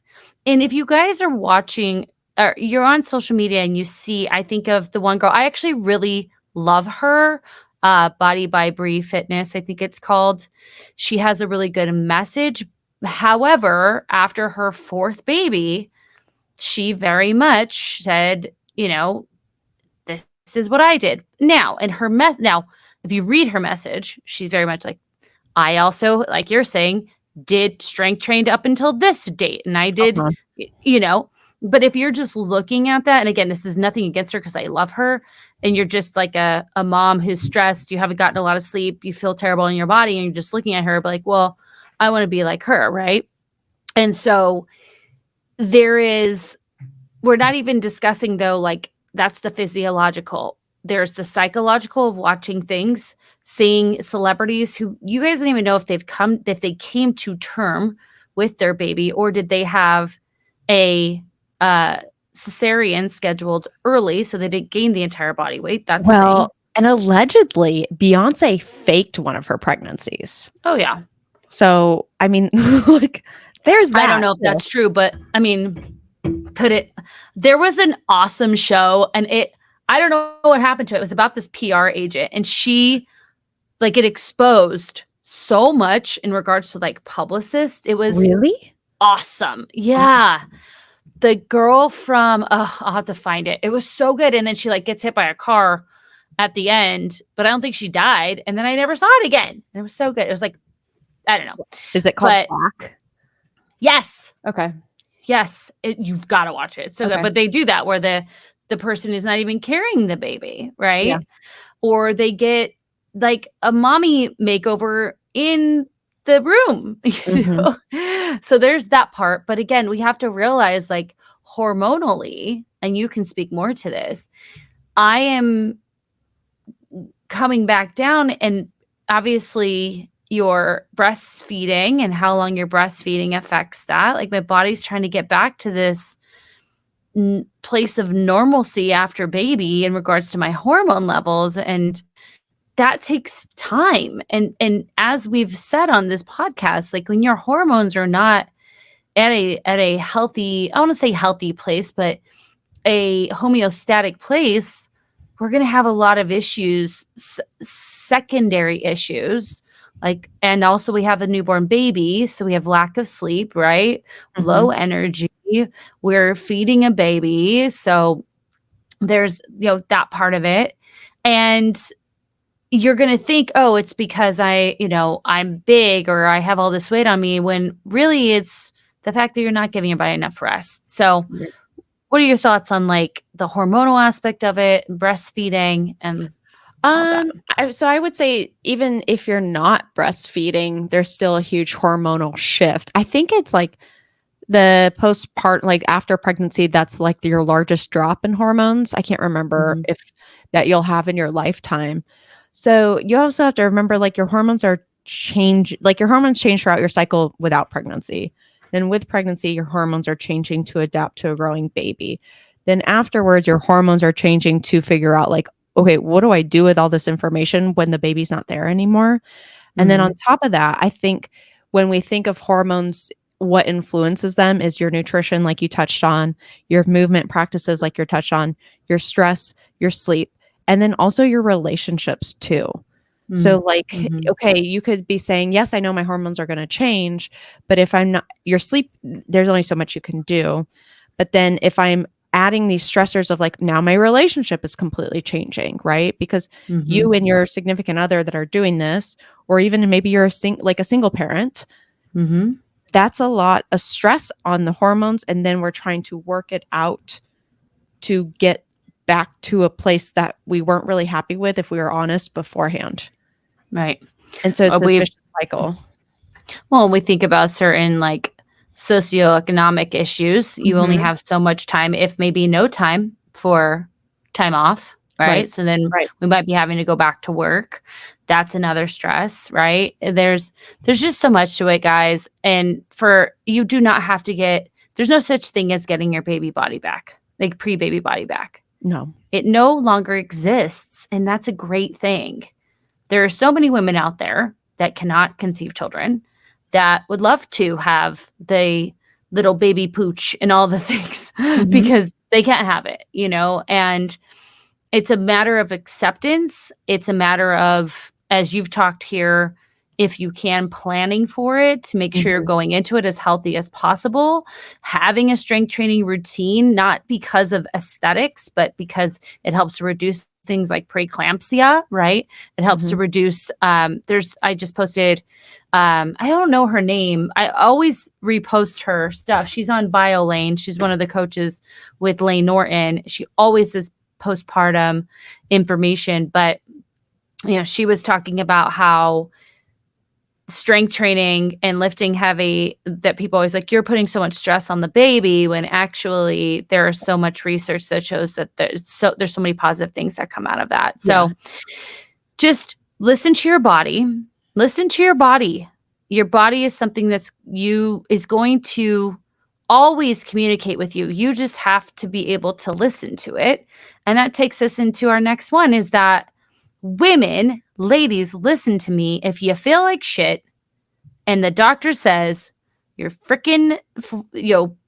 And if you guys are watching, or you're on social media and you see, I think of the one girl, I actually really love her. Body by Bree Fitness, I think it's called. She has a really good message. However, after her fourth baby, she very much said, this is what I did. Now, if you read her message, she's very much like, I also, like you're saying, did strength trained up until this date. And I did, but if you're just looking at that, and again, this is nothing against her because I love her, and you're just like a mom who's stressed, you haven't gotten a lot of sleep, you feel terrible in your body, and you're just looking at her like, well, I want to be like her, right? And so we're not even discussing though, like that's the physiological. There's the psychological of watching things, seeing celebrities who you guys don't even know if they came to term with their baby, or did they have a cesarean scheduled early so they didn't gain the entire body weight. That's and allegedly Beyonce faked one of her pregnancies. Oh yeah. So I mean, like, there's that. I don't know if that's true, but I mean, there was an awesome show, and I don't know what happened to it. It was about this PR agent, and she, like, it exposed so much in regards to like publicists. It was really awesome. Yeah. The girl from, I'll have to find it. It was so good. And then she like gets hit by a car at the end, but I don't think she died. And then I never saw it again. And it was so good. It was like, I don't know. Is it called Black? Yes. Okay. Yes. You've got to watch it. It's so good. But they do that where the person is not even carrying the baby, right? Yeah. Or they get like a mommy makeover in the room, you know? So there's that part. But again, we have to realize, like, hormonally, and you can speak more to this, I am coming back down, and obviously your breastfeeding and how long you're breastfeeding affects that. Like, my body's trying to get back to this place of normalcy after baby in regards to my hormone levels, and that takes time. And as we've said on this podcast, like when your hormones are not at a healthy, I want to say healthy place, but a homeostatic place, we're going to have a lot of issues, secondary issues. Like, and also we have a newborn baby, so we have lack of sleep, right? Low energy. We're feeding a baby, so there's, that part of it. And you're going to think, oh, it's because I'm big or I have all this weight on me, when really it's the fact that you're not giving your body enough rest. So what are your thoughts on like the hormonal aspect of it, breastfeeding, and all that? So I would say even if you're not breastfeeding, there's still a huge hormonal shift. I think it's like the postpartum, like after pregnancy, that's like your largest drop in hormones. I can't remember if that you'll have in your lifetime. So you also have to remember, like your hormones change throughout your cycle without pregnancy. Then with pregnancy, your hormones are changing to adapt to a growing baby. Then afterwards, your hormones are changing to figure out like, okay, what do I do with all this information when the baby's not there anymore? And then on top of that, I think when we think of hormones, what influences them is your nutrition, like you touched on, your movement practices, like you're touched on, your stress, your sleep, and then also your relationships too. So like, okay, you could be saying, yes, I know my hormones are going to change, but if I'm not, your sleep, there's only so much you can do. But then if I'm adding these stressors of like, now my relationship is completely changing, right? Because you and your significant other that are doing this, or even maybe you're a single parent, that's a lot of stress on the hormones. And then we're trying to work it out to get back to a place that we weren't really happy with, if we were honest beforehand. Right. And so it's a vicious cycle. Well, when we think about certain like socioeconomic issues, you only have so much time, if maybe no time for time off, right? So then we might be having to go back to work. That's another stress, right? There's just so much to it, guys. And you do not have to there's no such thing as getting your baby body back, like pre-baby body back. No. It no longer exists. And that's a great thing. There are so many women out there that cannot conceive children that would love to have the little baby pooch and all the things because they can't have it, and it's a matter of acceptance. It's a matter of, as you've talked here, if you can, planning for it to make sure you're going into it as healthy as possible, having a strength training routine, not because of aesthetics, but because it helps to reduce things like preeclampsia, right? It helps to reduce, I just posted, I don't know her name. I always repost her stuff. She's on BioLane. She's one of the coaches with Lane Norton. She always says postpartum information, but she was talking about how strength training and lifting heavy, that people always like, you're putting so much stress on the baby, when actually there is so much research that shows that there's so many positive things that come out of that. So just listen to your body. Listen to your body. Your body is something is going to always communicate with you. You just have to be able to listen to it. And that takes us into our next one, is that women, ladies, listen to me. If you feel like shit and the doctor says your freaking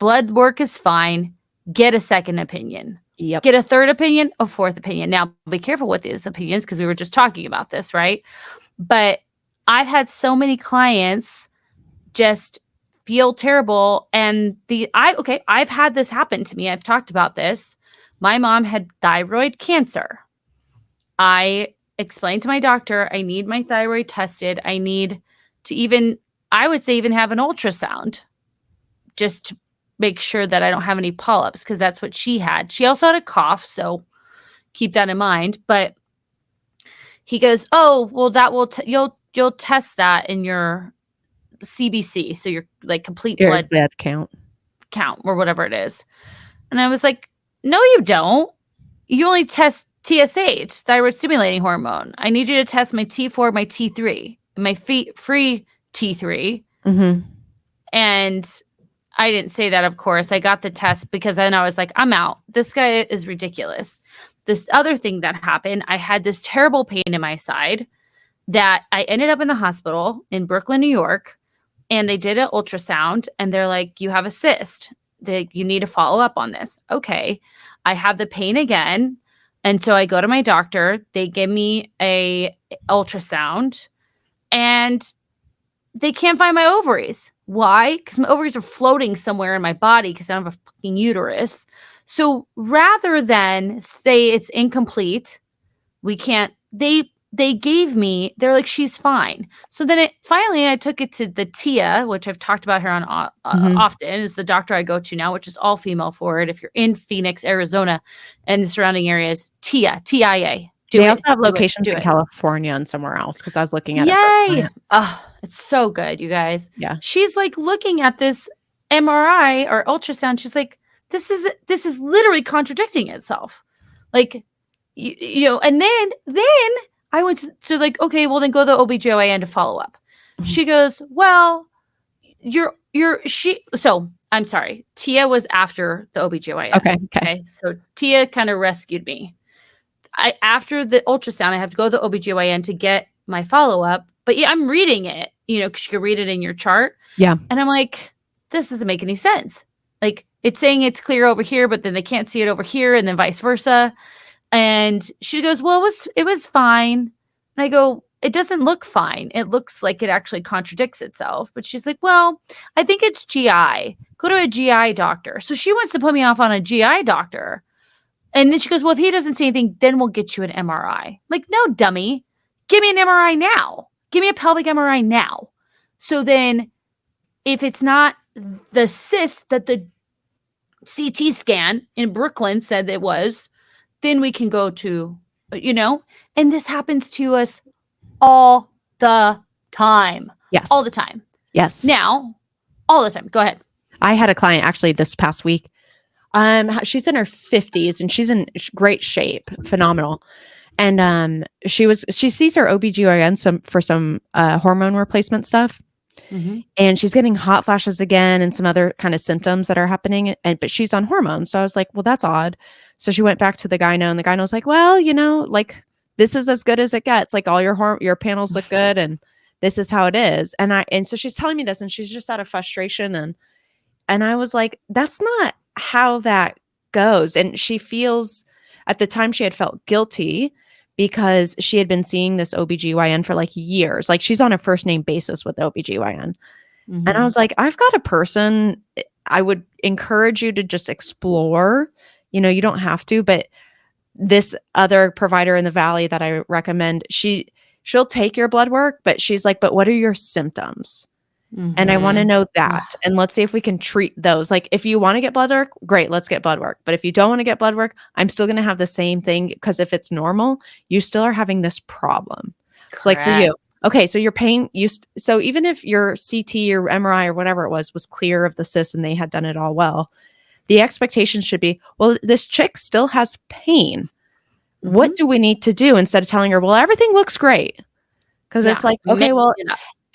blood work is fine, get a second opinion. Get a third opinion, a fourth opinion. Now, be careful with these opinions, because we were just talking about this, right? But I've had so many clients just feel terrible. And I've had this happen to me. I've talked about this. My mom had thyroid cancer. I explained to my doctor, I need my thyroid tested. I need to I would say even have an ultrasound, just to make sure that I don't have any polyps, because that's what she had. She also had a cough, so keep that in mind. But he goes, oh, well, that will you'll test that in your CBC, so your like complete blood count or whatever it is. And I was like, no, you don't. You only test TSH, thyroid stimulating hormone. I need you to test my T4, my T3, my free T3. And I didn't say that, of course. I got the test because then I was like, I'm out. This guy is ridiculous. This other thing that happened, I had this terrible pain in my side that I ended up in the hospital in Brooklyn, New York, and they did an ultrasound and they're like, you have a cyst. You need to follow up on this. Okay. I have the pain again. And so I go to my doctor. They give me a ultrasound and they can't find my ovaries. Why? Because my ovaries are floating somewhere in my body because I don't have a fucking uterus. So rather than say it's incomplete, we can't, they gave me, they're like, she's fine. So then finally I took it to the Tia, which I've talked about her on often, is the doctor I go to now, which is all female forward. If you're in Phoenix, Arizona, and the surrounding areas, Tia, TIA. They also have locations in California and somewhere else because I was looking at it. Yay! Oh, it's so good, you guys. Yeah. She's like looking at this MRI or ultrasound. She's like, this is literally contradicting itself. Like, you know, and then I went to like, okay, well then go to the OBGYN to follow up. Mm-hmm. She goes, well, so I'm sorry. Tia was after the OBGYN. Okay. So Tia kind of rescued me. After the ultrasound, I have to go to the OBGYN to get my follow-up. But yeah, I'm reading it, you know, because you can read it in your chart. Yeah. And I'm like, this doesn't make any sense. Like, it's saying it's clear over here, but then they can't see it over here, and then vice versa. And she goes, well, it was fine. And I go, it doesn't look fine. It looks like it actually contradicts itself. But she's like, well, I think it's GI. Go to a GI doctor. So she wants to put me off on a GI doctor. And then she goes, well, if he doesn't say anything, then we'll get you an MRI. I'm like, no, dummy. Give me an MRI now. Give me a pelvic MRI now. So then if it's not the cyst that the CT scan in Brooklyn said it was, then we can go to, you know, and this happens to us all the time. Yes. All the time. Yes. Now, all the time. Go ahead. I had a client actually this past week. She's in her 50s and she's in great shape, phenomenal. And she sees her OBGYN for some hormone replacement stuff. Mm-hmm. And she's getting hot flashes again and some other kind of symptoms that are happening. But she's on hormones. So I was like, well, that's odd. So she went back to the gyno and the gyno was like, well, you know, like this is as good as it gets. Like all your panels look good and this is how it is. And so she's telling me this and she's just out of frustration. And I was like, that's not how that goes. And she feels, at the time she had felt guilty because she had been seeing this OBGYN for like years. Like she's on a first name basis with the OBGYN. Mm-hmm. And I was like, I've got a person. I would encourage you to just explore, you know, you don't have to, but this other provider in the Valley that I recommend, she'll take your blood work, but she's like, but what are your symptoms? Mm-hmm. And I want to know that. And let's see if we can treat those. Like if you want to get blood work, great, let's get blood work. But if you don't want to get blood work, I'm still going to have the same thing because if it's normal, you still are having this problem. Correct. So like for you, okay, so your pain so even if your CT or MRI or whatever it was clear of the cyst and they had done it all well, the expectation should be, well, this chick still has pain. Mm-hmm. What do we need to do instead of telling her, well, everything looks great? Because it's like, okay, well,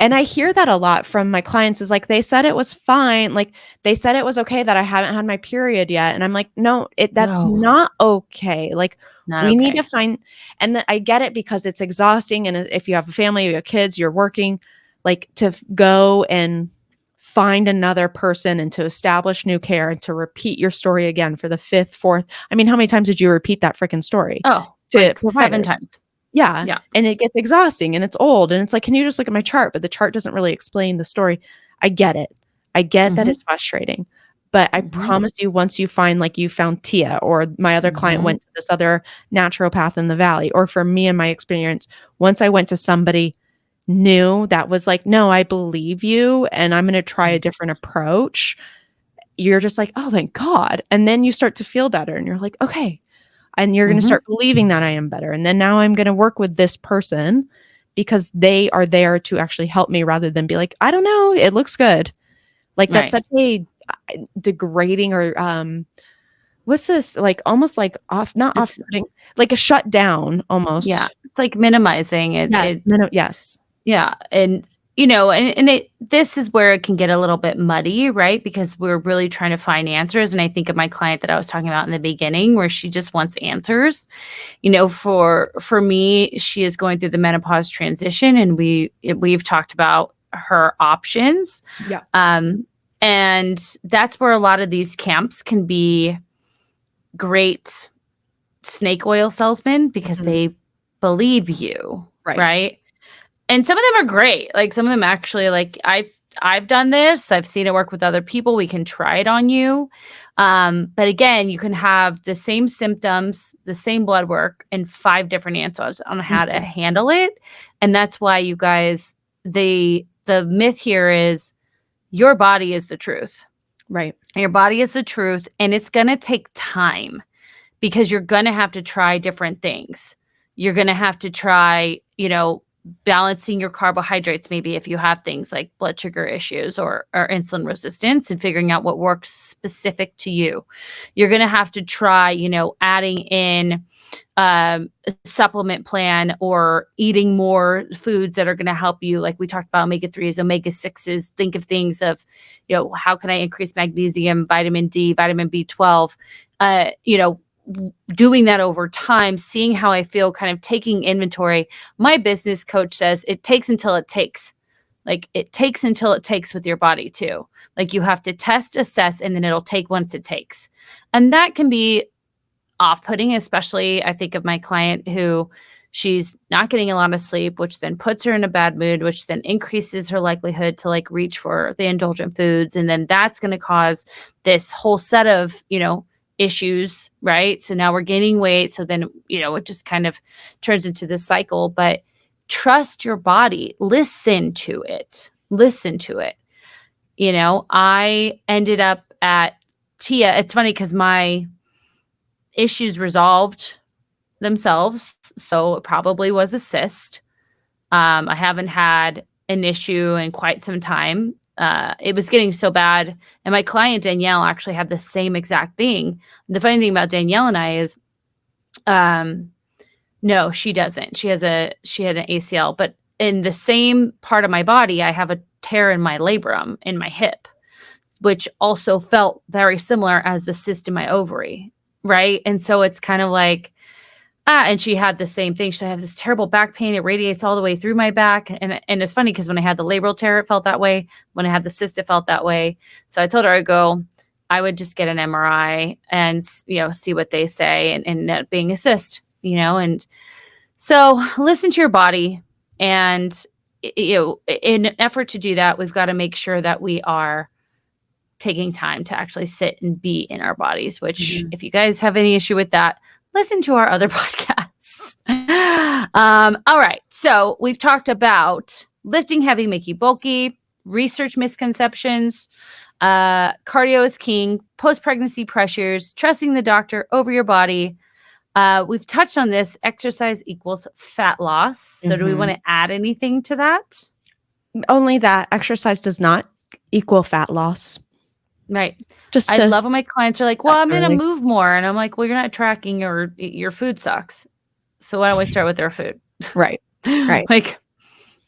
and I hear that a lot from my clients is like, they said it was fine. Like they said it was okay that I haven't had my period yet. And I'm like, no, that's not okay. Like we need to find, and I get it because it's exhausting. And if you have a family, you have kids, you're working, like to go and find another person and to establish new care and to repeat your story again for the fifth, fourth. I mean, how many times did you repeat that freaking story? Oh, to like 7 times. Yeah. And it gets exhausting and it's old. And it's like, can you just look at my chart? But the chart doesn't really explain the story. I get it. I get that it's frustrating. But I promise you, once you find, like you found Tia, or my other client went to this other naturopath in the Valley, or for me and my experience, once I went to somebody new that was like, no, I believe you and I'm going to try a different approach, you're just like, oh, thank God. And then you start to feel better and you're like, okay. And you're going to start believing that I am better. And then now I'm going to work with this person because they are there to actually help me rather than be like, I don't know, it looks good. Like that's such a degrading or what's this? Like almost like off-putting, like a shutdown almost. Yeah. It's like minimizing it. Yes. Yeah. And this is where it can get a little bit muddy, right? Because we're really trying to find answers. And I think of my client that I was talking about in the beginning, where she just wants answers. For me, she is going through the menopause transition, and we've talked about her options. Yeah. And that's where a lot of these camps can be great snake oil salesmen, because they believe you, right? And some of them are great. Like, some of them actually, like, I've done this. I've seen it work with other people. We can try it on you. But again, you can have the same symptoms, the same blood work, and 5 different answers on how to handle it. And that's why, you guys, the myth here is your body is the truth. Right. And your body is the truth. And it's going to take time, because you're going to have to try different things. You're going to have to try, balancing your carbohydrates, maybe if you have things like blood sugar issues or insulin resistance, and figuring out what works specific to you. You're going to have to try, adding in a supplement plan, or eating more foods that are going to help you. Like we talked about omega-3s, omega-6s, think of things of, how can I increase magnesium, vitamin D, vitamin B12, doing that over time, seeing how I feel, kind of taking inventory. My business coach says it takes until it takes. Like, it takes until it takes with your body too. Like, you have to test, assess, and then it'll take once it takes. And that can be off-putting, especially I think of my client who she's not getting a lot of sleep, which then puts her in a bad mood, which then increases her likelihood to like reach for the indulgent foods. And then that's going to cause this whole set of, issues, right? So now we're gaining weight. So then, it just kind of turns into this cycle. But trust your body. Listen to it. I ended up at Tia. It's funny because my issues resolved themselves. So it probably was a cyst. I haven't had an issue in quite some time. It was getting so bad. And my client, Danielle, actually had the same exact thing. The funny thing about Danielle and I is, no, she doesn't. She had an ACL, but in the same part of my body, I have a tear in my labrum in my hip, which also felt very similar as the cyst in my ovary. Right. And so it's kind of like, and she had the same thing. She had this terrible back pain. It radiates all the way through my back. And it's funny because when I had the labral tear, it felt that way. When I had the cyst, it felt that way. So I told her I would just get an MRI and, see what they say, and end up being a cyst, and so listen to your body. And, in an effort to do that, we've got to make sure that we are taking time to actually sit and be in our bodies, which if you guys have any issue with that, listen to our other podcasts. All right. So we've talked about lifting heavy, make you bulky, research misconceptions, cardio is king, post-pregnancy pressures, trusting the doctor over your body. We've touched on this. Exercise equals fat loss. So do we want to add anything to that? Only that exercise does not equal fat loss. Right. I love when my clients are like, well, I'm going to move more. And I'm like, well, you're not tracking, or your food sucks. So why don't we start with our food? Right. Like,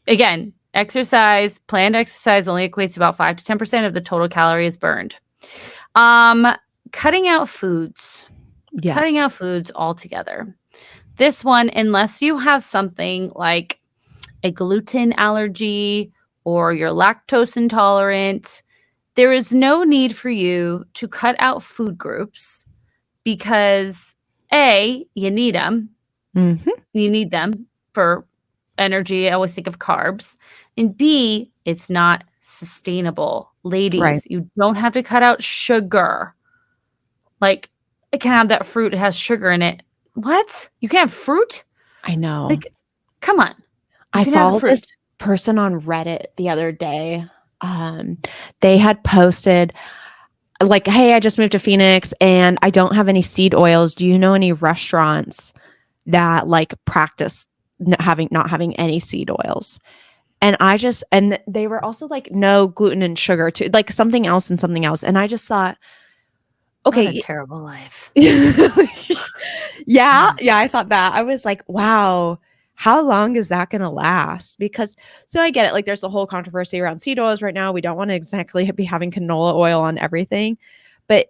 again, planned exercise only equates to about 5 to 10% of the total calories burned. Cutting out foods. Yes. Cutting out foods altogether. This one, unless you have something like a gluten allergy or you're lactose intolerant, there is no need for you to cut out food groups, because A, you need them. You need them for energy. I always think of carbs. And B, it's not sustainable. Ladies, you don't have to cut out sugar. Like, I can have that fruit. It has sugar in it. What? You can't have fruit? I know. Like, come on. I saw this person on Reddit the other day. They had posted like, hey, I just moved to Phoenix and I don't have any seed oils. Do you know any restaurants that like practice not having any seed oils? And and they were also like, no gluten and sugar too, like something else and something else. And I just thought, okay, what a terrible life. Yeah. I thought that. I was like, wow, how long is that going to last? Because, so I get it. Like, there's a whole controversy around seed oils right now. We don't want to exactly be having canola oil on everything, but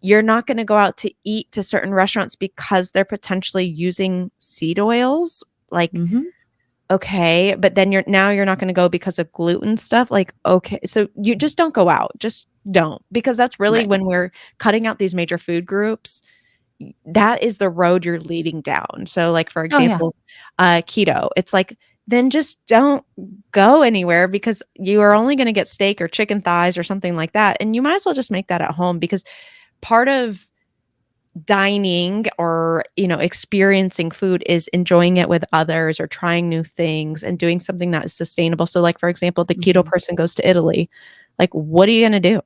you're not going to go out to eat to certain restaurants because they're potentially using seed oils. Like, okay, but then you're not going to go because of gluten stuff. Like, okay, so you just don't go out. Just don't, because that's really when we're cutting out these major food groups, that is the road you're leading down. So like, for example, keto, it's like, then just don't go anywhere, because you are only going to get steak or chicken thighs or something like that. And you might as well just make that at home, because part of dining or, experiencing food is enjoying it with others or trying new things and doing something that is sustainable. So like, for example, the keto person goes to Italy. Like, what are you going to do?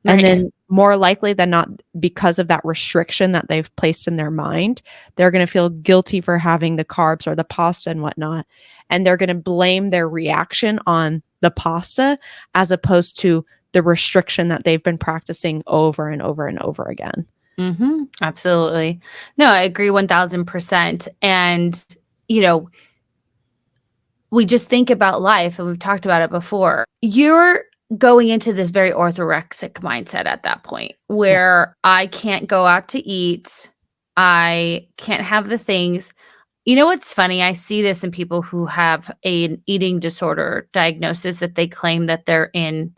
And then more likely than not, because of that restriction that they've placed in their mind, they're going to feel guilty for having the carbs or the pasta and whatnot. And they're going to blame their reaction on the pasta as opposed to the restriction that they've been practicing over and over and over again. Absolutely. No, I agree 1000%. And, we just think about life, and we've talked about it before. You're going into this very orthorexic mindset at that point, where I can't go out to eat. I can't have the things. You know what's funny? I see this in people who have an eating disorder diagnosis that they claim that they're in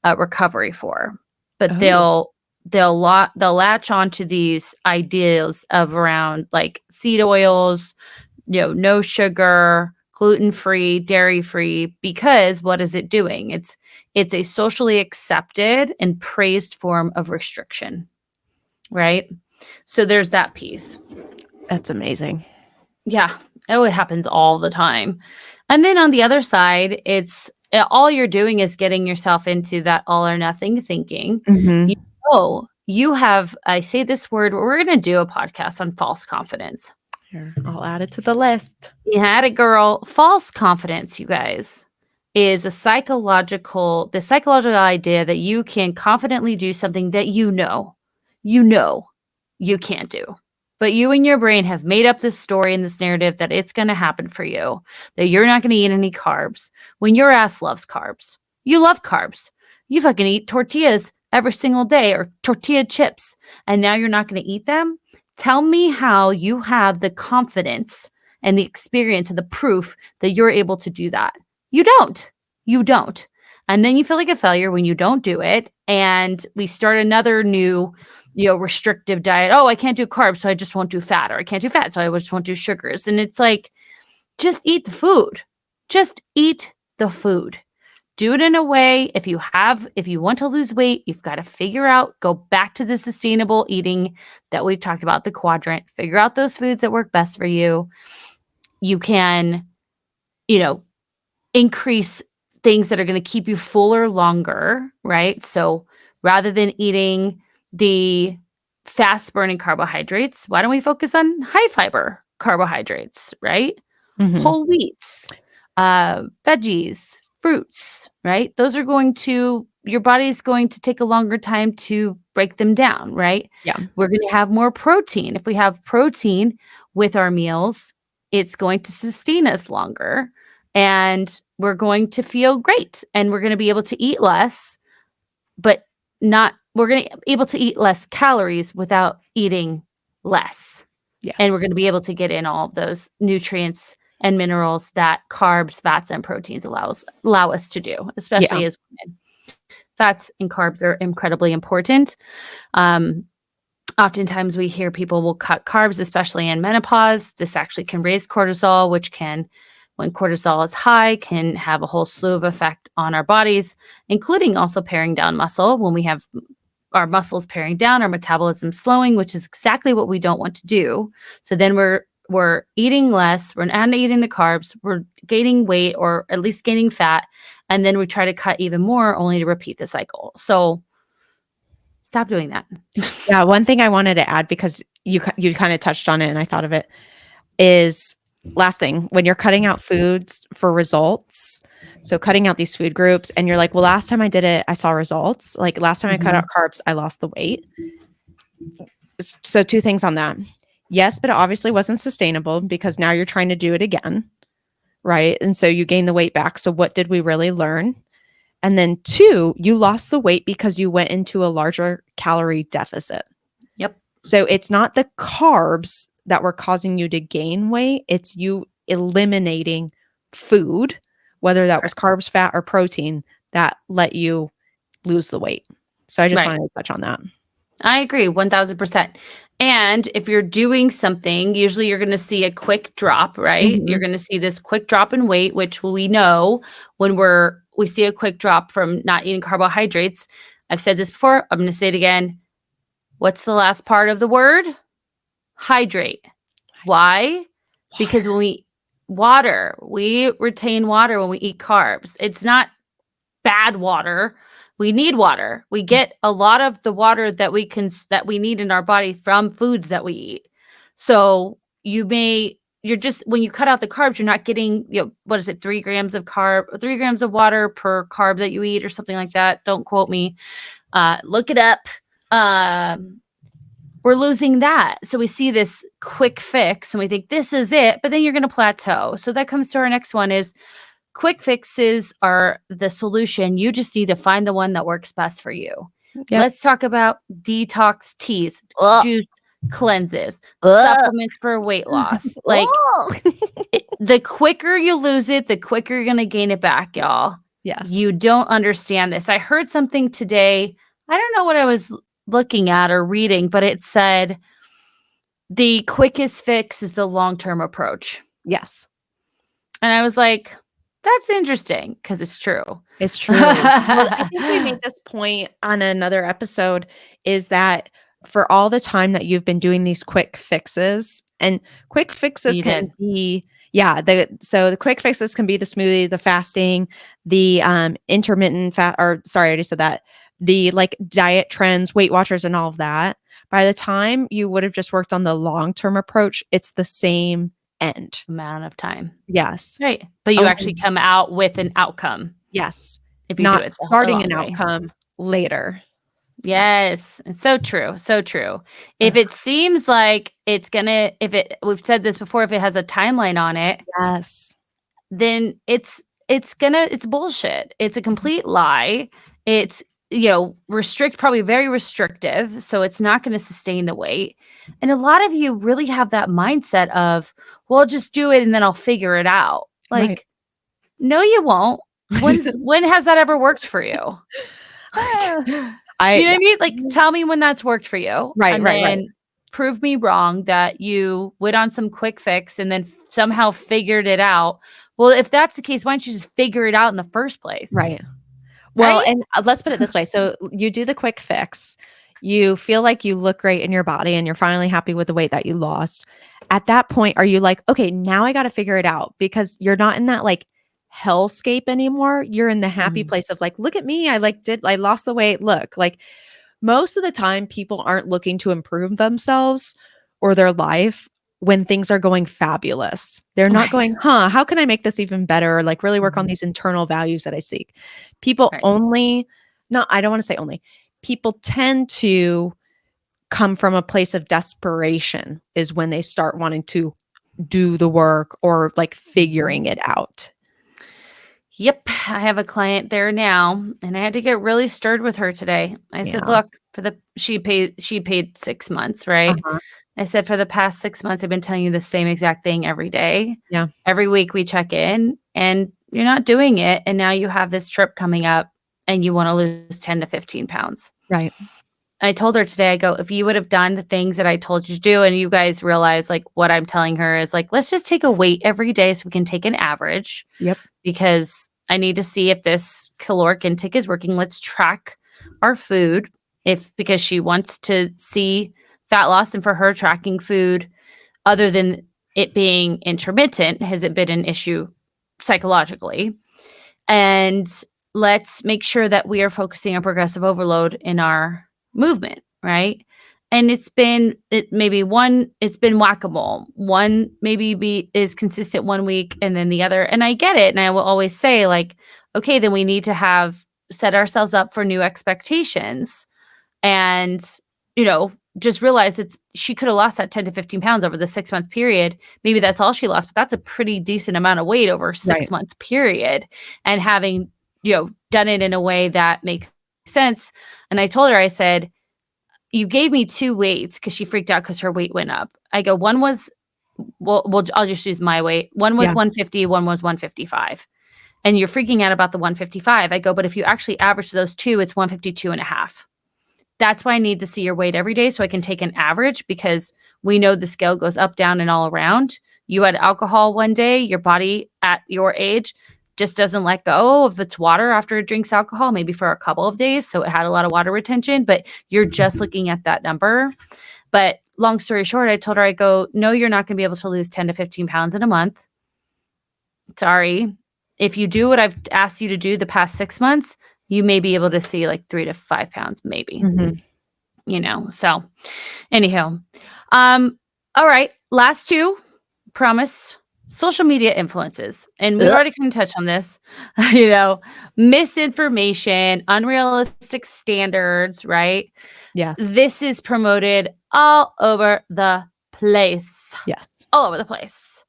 recovery for, but they'll latch onto these ideas of around like seed oils, no sugar, gluten-free, dairy-free, because what is it doing? It's a socially accepted and praised form of restriction, right? So there's that piece. That's amazing. Yeah. Oh, it happens all the time. And then on the other side, it's all you're doing is getting yourself into that all or nothing thinking. You have, I say this word, we're going to do a podcast on false confidence. Here, I'll add it to the list. You had it, girl. False confidence, you guys, is the psychological idea that you can confidently do something that you know you can't do. But you and your brain have made up this story and this narrative that it's going to happen for you, that you're not going to eat any carbs when your ass loves carbs. You love carbs. You fucking eat tortillas every single day, or tortilla chips, and now you're not going to eat them? Tell me how you have the confidence and the experience and the proof that you're able to do that. You don't. You don't. And then you feel like a failure when you don't do it. And we start another new, restrictive diet. Oh, I can't do carbs, so I just won't do fat. Or I can't do fat, so I just won't do sugars. And it's like, just eat the food. Just eat the food. Do it in a way, if you want to lose weight, you've got to figure out, go back to the sustainable eating that we've talked about, the quadrant, figure out those foods that work best for you. You can, increase things that are going to keep you fuller longer, right? So rather than eating the fast burning carbohydrates, why don't we focus on high fiber carbohydrates, right? Whole wheats, veggies, fruits, right? Those are your body's going to take a longer time to break them down, right? Yeah. We're going to have more protein. If we have protein with our meals, it's going to sustain us longer, and we're going to feel great, and we're going to be able to eat less, but we're going to be able to eat less calories without eating less. Yes. And we're going to be able to get in all of those nutrients and minerals that carbs, fats, and proteins allow us to do, especially as women. Fats and carbs are incredibly important. Oftentimes we hear people will cut carbs, especially in menopause. This actually can raise cortisol, which when cortisol is high, can have a whole slew of effect on our bodies, including also paring down muscle. When we have our muscles paring down, our metabolism slowing, which is exactly what we don't want to do. So then we're eating less, we're not eating the carbs, we're gaining weight, or at least gaining fat, and then we try to cut even more only to repeat the cycle. So stop doing that. Yeah, one thing I wanted to add, because you kind of touched on it and I thought of it, is last thing, when you're cutting out foods for results, so cutting out these food groups, and you're like, well, last time I did it, I saw results. Like last time I cut out carbs, I lost the weight. So two things on that. Yes, but it obviously wasn't sustainable because now you're trying to do it again, right? And so you gain the weight back. So what did we really learn? And then 2, you lost the weight because you went into a larger calorie deficit. Yep. So it's not the carbs that were causing you to gain weight, it's you eliminating food, whether that was carbs, fat, or protein, that let you lose the weight. So I just Right. wanted to touch on that. I agree 1000%. And if you're doing something, usually you're going to see a quick drop, right? You're going to see this quick drop in weight, which we know when we see a quick drop from not eating carbohydrates. I've said this before. I'm going to say it again. What's the last part of the word? Hydrate. Why? Because when we retain water when we eat carbs. It's not bad water. We need water. We get a lot of the water that we need in our body from foods that we eat. So you're just, when you cut out the carbs, you're not getting, what is it, 3 grams of water per carb that you eat or something like that. Don't quote me. Look it up. We're losing that. So we see this quick fix and we think this is it, but then you're going to plateau. So that comes to our next one is quick fixes are the solution. You just need to find the one that works best for you. Yep. Let's talk about detox teas, juice cleanses, supplements for weight loss. Like the quicker you lose it, the quicker you're going to gain it back, y'all. Yes. You don't understand this. I heard something today. I don't know what I was looking at or reading, but it said the quickest fix is the long-term approach. Yes. And I was like, that's interesting because it's true. It's true. Well, I think we made this point on another episode is that for all the time that you've been doing these quick fixes, and quick fixes can be, the quick fixes can be the smoothie, the fasting, the intermittent fat, or sorry, I already said that, the like diet trends, Weight Watchers and all of that. By the time you would have just worked on the long-term approach, it's the same end amount of time. Yes. Right. But you actually come out with an outcome. Yes. If you not do it starting an outcome later. Yes. It's so true. So true. If it seems like we've said this before, if it has a timeline on it, yes, then it's bullshit. It's a complete lie. It's, probably very restrictive. So it's not going to sustain the weight. And a lot of you really have that mindset of, well, just do it and then I'll figure it out. Like, no, you won't. When has that ever worked for you? You know what I mean? Like, tell me when that's worked for you. Right. Prove me wrong that you went on some quick fix and then somehow figured it out. Well, if that's the case, why don't you just figure it out in the first place? Right. Well, and let's put it this way. So you do the quick fix. You feel like you look great in your body and you're finally happy with the weight that you lost. At that point, are you like, okay, now I got to figure it out, because you're not in that like hellscape anymore. You're in the happy place of like, look at me. I lost the weight. Look, like most of the time people aren't looking to improve themselves or their life when things are going fabulous. They're not going, how can I make this even better? Or like really work on these internal values that I seek. People I don't want to say only. People tend to come from a place of desperation is when they start wanting to do the work or like figuring it out. Yep. I have a client there now, and I had to get really stirred with her today. I said, look, she paid 6 months, right? I said, for the past 6 months, I've been telling you the same exact thing every day. Yeah. Every week we check in and you're not doing it. And now you have this trip coming up and you want to lose 10 to 15 pounds. Right. I told her today, I go, if you would have done the things that I told you to do, and you guys realize like what I'm telling her is like, let's just take a weight every day so we can take an average. Yep. Because I need to see if this caloric intake is working. Let's track our food because she wants to see fat loss, and for her, tracking food other than it being intermittent hasn't been an issue psychologically. And let's make sure that we are focusing on progressive overload in our movement, right? And it's been whack-a-mole. One maybe is consistent one week and then the other. And I get it. And I will always say like, okay, then we need to set ourselves up for new expectations. And, just realized that she could have lost that 10 to 15 pounds over the 6-month period. Maybe that's all she lost, but that's a pretty decent amount of weight over a 6-month period. And having, done it in a way that makes sense. And I told her, I said, you gave me 2 weights, because she freaked out because her weight went up. I go, one was, well, I'll just use my weight. One was 150, one was 155. And you're freaking out about the 155. I go, but if you actually average those 2, it's 152.5. That's why I need to see your weight every day so I can take an average, because we know the scale goes up, down, and all around. You had alcohol one day, your body at your age just doesn't let go of its water after it drinks alcohol, maybe for a couple of days. So it had a lot of water retention, but you're just looking at that number. But long story short, I told her, I go, no, you're not going to be able to lose 10 to 15 pounds in a month. Sorry. If you do what I've asked you to do the past 6 months, you may be able to see like 3 to 5 pounds, maybe, so anyhow. All right. Last 2, promise. Social media influences. And we've already kind of touched on this, misinformation, unrealistic standards, right? Yes. This is promoted all over the place. Yes. All over the place.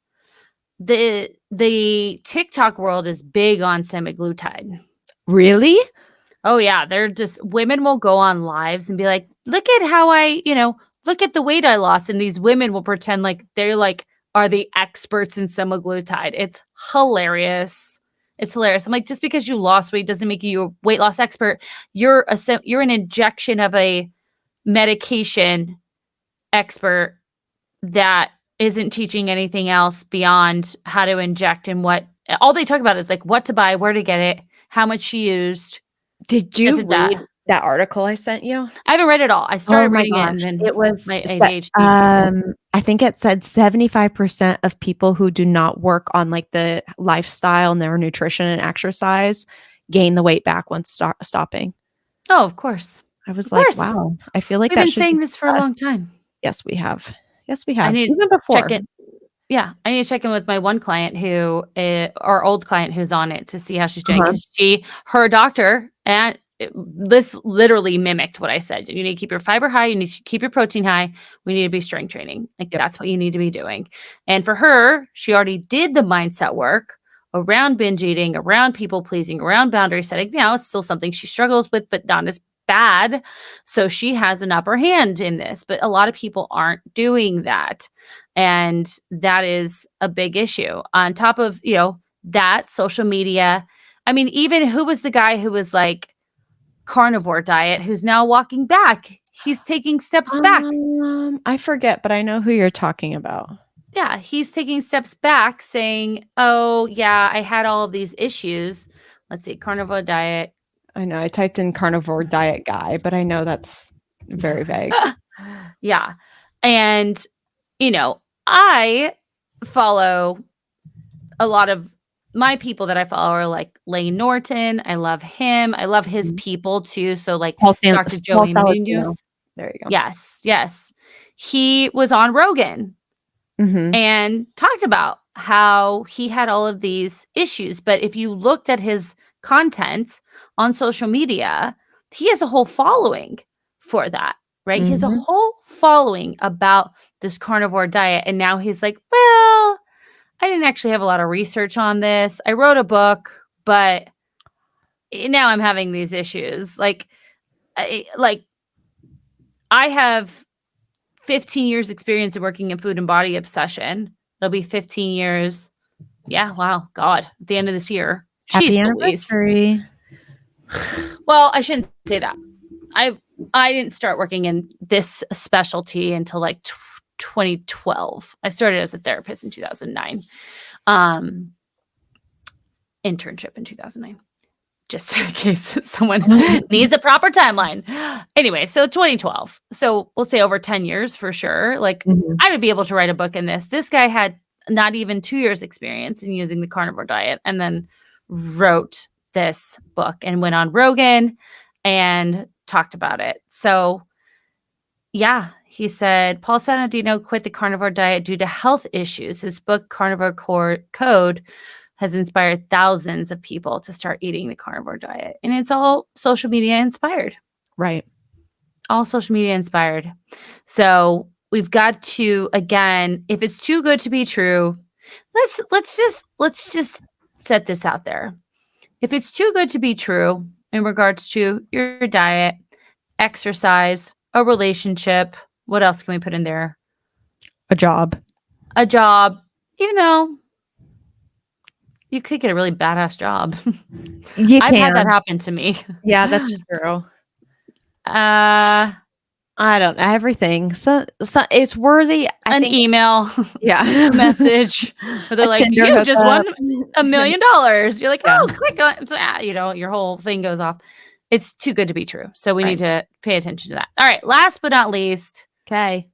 The TikTok world is big on semaglutide. Really? Oh yeah. They're just, women will go on lives and be like, look at how look at the weight I lost. And these women will pretend like they're like, are the experts in semaglutide. It's hilarious. It's hilarious. I'm like, just because you lost weight doesn't make you a weight loss expert. You're an injection of a medication expert that isn't teaching anything else beyond how to inject and what. All they talk about is like what to buy, where to get it, how much she used. Did you read that article I sent you? I haven't read it all. I started reading it, and then it was my ADHD. I think it said 75% of people who do not work on like the lifestyle and their nutrition and exercise gain the weight back once stopping. Oh, of course. I was like, wow. I feel like we've been saying this for a long time. Yes, we have. Yes, we have. I need even before. Check it. Yeah, I need to check in with my one client our old client who's on it, to see how she's doing. Because her doctor, and this literally mimicked what I said. You need to keep your fiber high. You need to keep your protein high. We need to be strength training. Like that's what you need to be doing. And for her, she already did the mindset work around binge eating, around people pleasing, around boundary setting. Now it's still something she struggles with, but not as bad. So she has an upper hand in this, but a lot of people aren't doing that. And that is a big issue. On top of, that social media. I mean, even who was the guy who was like carnivore diet, who's now walking back? He's taking steps back. I forget, but I know who you're talking about. Yeah, he's taking steps back saying, oh, yeah, I had all of these issues. Let's see, carnivore diet. I know. I typed in carnivore diet guy, but I know that's very vague. Yeah. And, I follow a lot of my people that I follow are like Lane Norton. I love him. I love his people too. So like Dr. Joey Munoz. There you go. Yes. Yes. He was on Rogan and talked about how he had all of these issues. But if you looked at his content on social media, he has a whole following for that, right? He has a whole following about this carnivore diet. And now he's like, well, I didn't actually have a lot of research on this. I wrote a book, but now I'm having these issues. Like I have 15 years experience in working in food and body obsession. It'll be 15 years. Yeah. Wow. God. At the end of this year. Happy anniversary. Well, I shouldn't say that. I didn't start working in this specialty until like 2012. I started as a therapist in 2009. Internship in 2009. Just in case someone needs a proper timeline. Anyway, so 2012. So we'll say over 10 years for sure. Like I would be able to write a book in this. This guy had not even 2 years experience in using the carnivore diet, and then wrote this book and went on Rogan and talked about it. So yeah, he said, Paul Sanadino quit the carnivore diet due to health issues. His book, Carnivore Code, has inspired thousands of people to start eating the carnivore diet. And it's all social media inspired. Right. all social media inspired. So we've got to, again, if it's too good to be true, let's just set this out there. If it's too good to be true in regards to your diet, exercise, a relationship, what else can we put in there? A job. A job, even though you could get a really badass job. You I've had that can. happen to me. Yeah, that's true. Uh, I don't know, everything. So it's worthy, I an think. email, Yeah. a message where they're A like, Tinder "You just won hookup. $1 million." You're like, Yeah. "Oh, click on it." You know, your whole thing goes off. It's too good to be true. So we need Right. to pay attention to that. All right. Last but not least, Okay.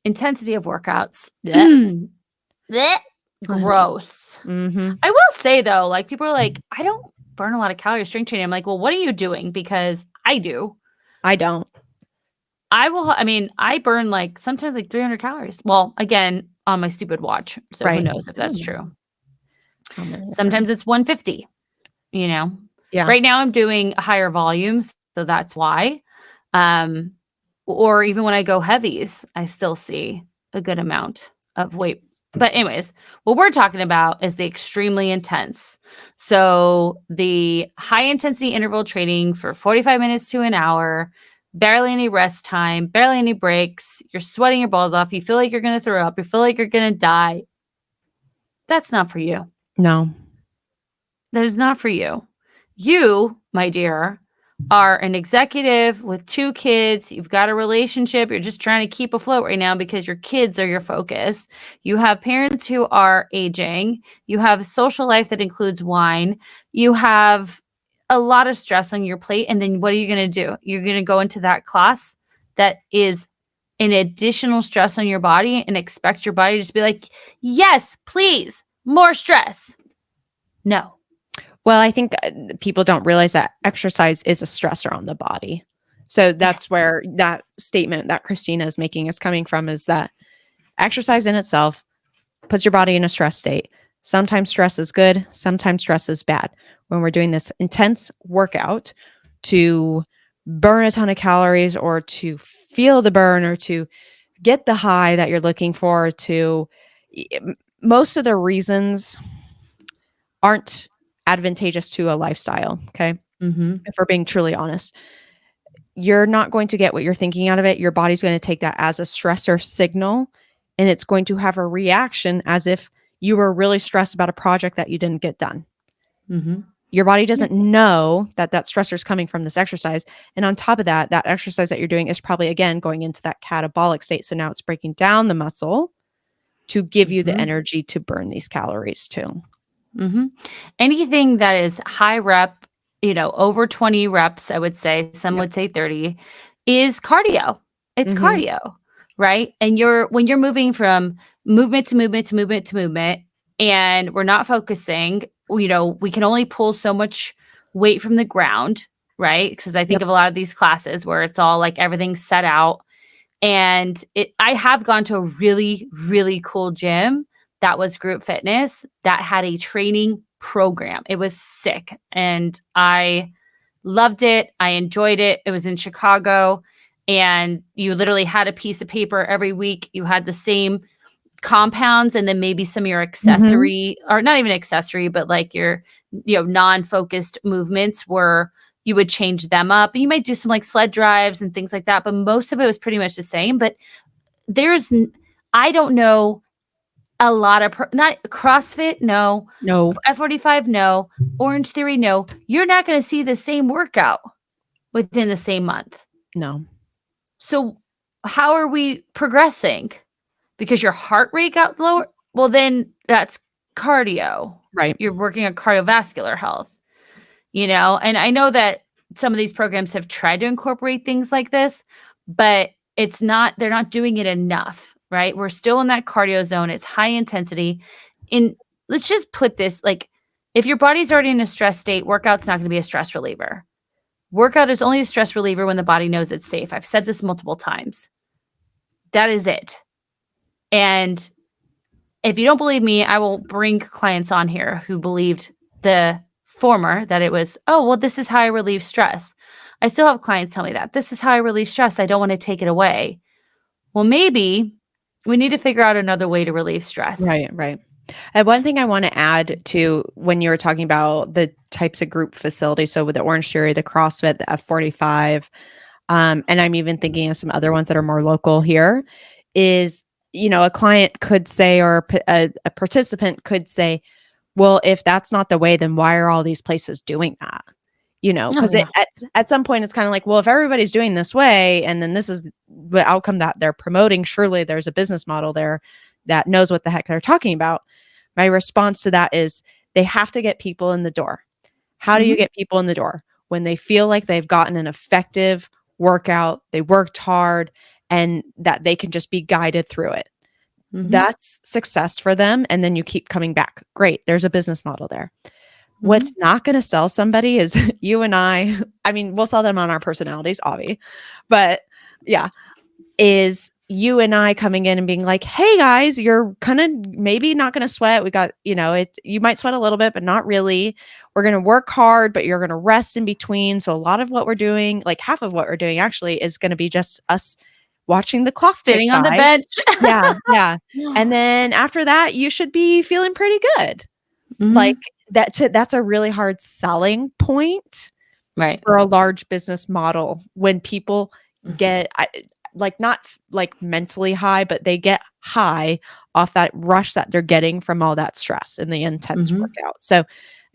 intensity of workouts. Yeah. Blech. Gross. Mhm. I will say though, like people are like, I don't burn a lot of calories strength training. I'm like, well, what are you doing? Because I do. I don't. I burn like sometimes like 300 calories. Well, again, on my stupid watch. So who Right. knows if that's true. How many Sometimes it's 150, you know. Yeah. Right now I'm doing higher volumes, so that's why. Um, or even when I go heavies, I still see a good amount of weight. But anyways, what we're talking about is the extremely intense. So the high intensity interval training for 45 minutes to an hour, barely any rest time, barely any breaks. You're sweating your balls off. You feel like you're going to throw up. You feel like you're going to die. That's not for you. No. That is not for you. You, my dear, are an executive with 2 kids. You've got a relationship. You're just trying to keep afloat right now because your kids are your focus. You have parents who are aging. You have a social life that includes wine. You have a lot of stress on your plate. And then what are you going to do? You're going to go into that class that is an additional stress on your body and expect your body to just be like, yes, please, more stress. No. Well, I think people don't realize that exercise is a stressor on the body. So that's Yes. where that statement that Christina is making is coming from, is that exercise in itself puts your body in a stress state. Sometimes stress is good, sometimes stress is bad. When we're doing this intense workout to burn a ton of calories or to feel the burn or to get the high that you're looking for, most of the reasons aren't advantageous to a lifestyle. Okay. Mm-hmm. If we're being truly honest, you're not going to get what you're thinking out of it. Your body's going to take that as a stressor signal, and it's going to have a reaction as if you were really stressed about a project that you didn't get done. Mm-hmm. Your body doesn't know that that stressor is coming from this exercise. And on top of that, that exercise that you're doing is probably, again, going into that catabolic state. So now it's breaking down the muscle to give you the Mm-hmm. energy to burn these calories too. Mm-hmm. Anything that is high rep, over 20 reps, I would say, some Yep. would say 30, is cardio. It's Mhm. cardio, right? And when you're moving from movement to movement to movement to movement, and we're not focusing, we can only pull so much weight from the ground, right? Because I think Yep. of a lot of these classes where it's all like everything's set out. And I have gone to a really, really cool gym that was group fitness that had a training program. It was sick. And I loved it. I enjoyed it. It was in Chicago. And you literally had a piece of paper every week. You had the same compounds and then maybe some of your accessory, or not even accessory, but like your non-focused movements were, you would change them up. And you might do some like sled drives and things like that, but most of it was pretty much the same. But I don't know a lot of not CrossFit, no. No. F45, no. Orange Theory, no. You're not going to see the same workout within the same month. No. So how are we progressing? Because your heart rate got lower? Well, then that's cardio. Right. You're working on cardiovascular health, and I know that some of these programs have tried to incorporate things like this, but they're not doing it enough, right? We're still in that cardio zone. It's high intensity. And let's just put this, like, if your body's already in a stress state, workout's not going to be a stress reliever. Workout is only a stress reliever when the body knows it's safe. I've said this multiple times. That is it. And if you don't believe me, I will bring clients on here who believed the former, that it was, oh, well, this is how I relieve stress. I still have clients tell me that. This is how I release stress. I don't want to take it away. Well, maybe we need to figure out another way to relieve stress. Right, right. And one thing I want to add to when you were talking about the types of group facilities, so with the Orange Theory, the CrossFit, the F45, and I'm even thinking of some other ones that are more local here, is, a client could say, or a participant could say, well, if that's not the way, then why are all these places doing that? Oh, Because yeah. at some point it's kind of like, well, if everybody's doing this way, and then this is the outcome that they're promoting, surely there's a business model there that knows what the heck they're talking about. My response to that is they have to get people in the door. How do you get people in the door? When they feel like they've gotten an effective workout, they worked hard, and that they can just be guided through it. That's success for them. And then you keep coming back. Great. There's a business model there. What's not going to sell somebody is you and I mean, we'll sell them on our personalities, obvi, but yeah, is you and I coming in and being like, hey guys, you're kind of maybe not going to sweat. We got, you might sweat a little bit, but not really. We're going to work hard, but you're going to rest in between. So a lot of what we're doing, like half of what we're doing actually is going to be just us watching the clock tick Sitting on the by. bench. Yeah. Yeah. And then after that, you should be feeling pretty good. Like that's a really hard selling point Right. for a large business model when people get not like mentally high, but they get high off that rush that they're getting from all that stress and the intense workout. So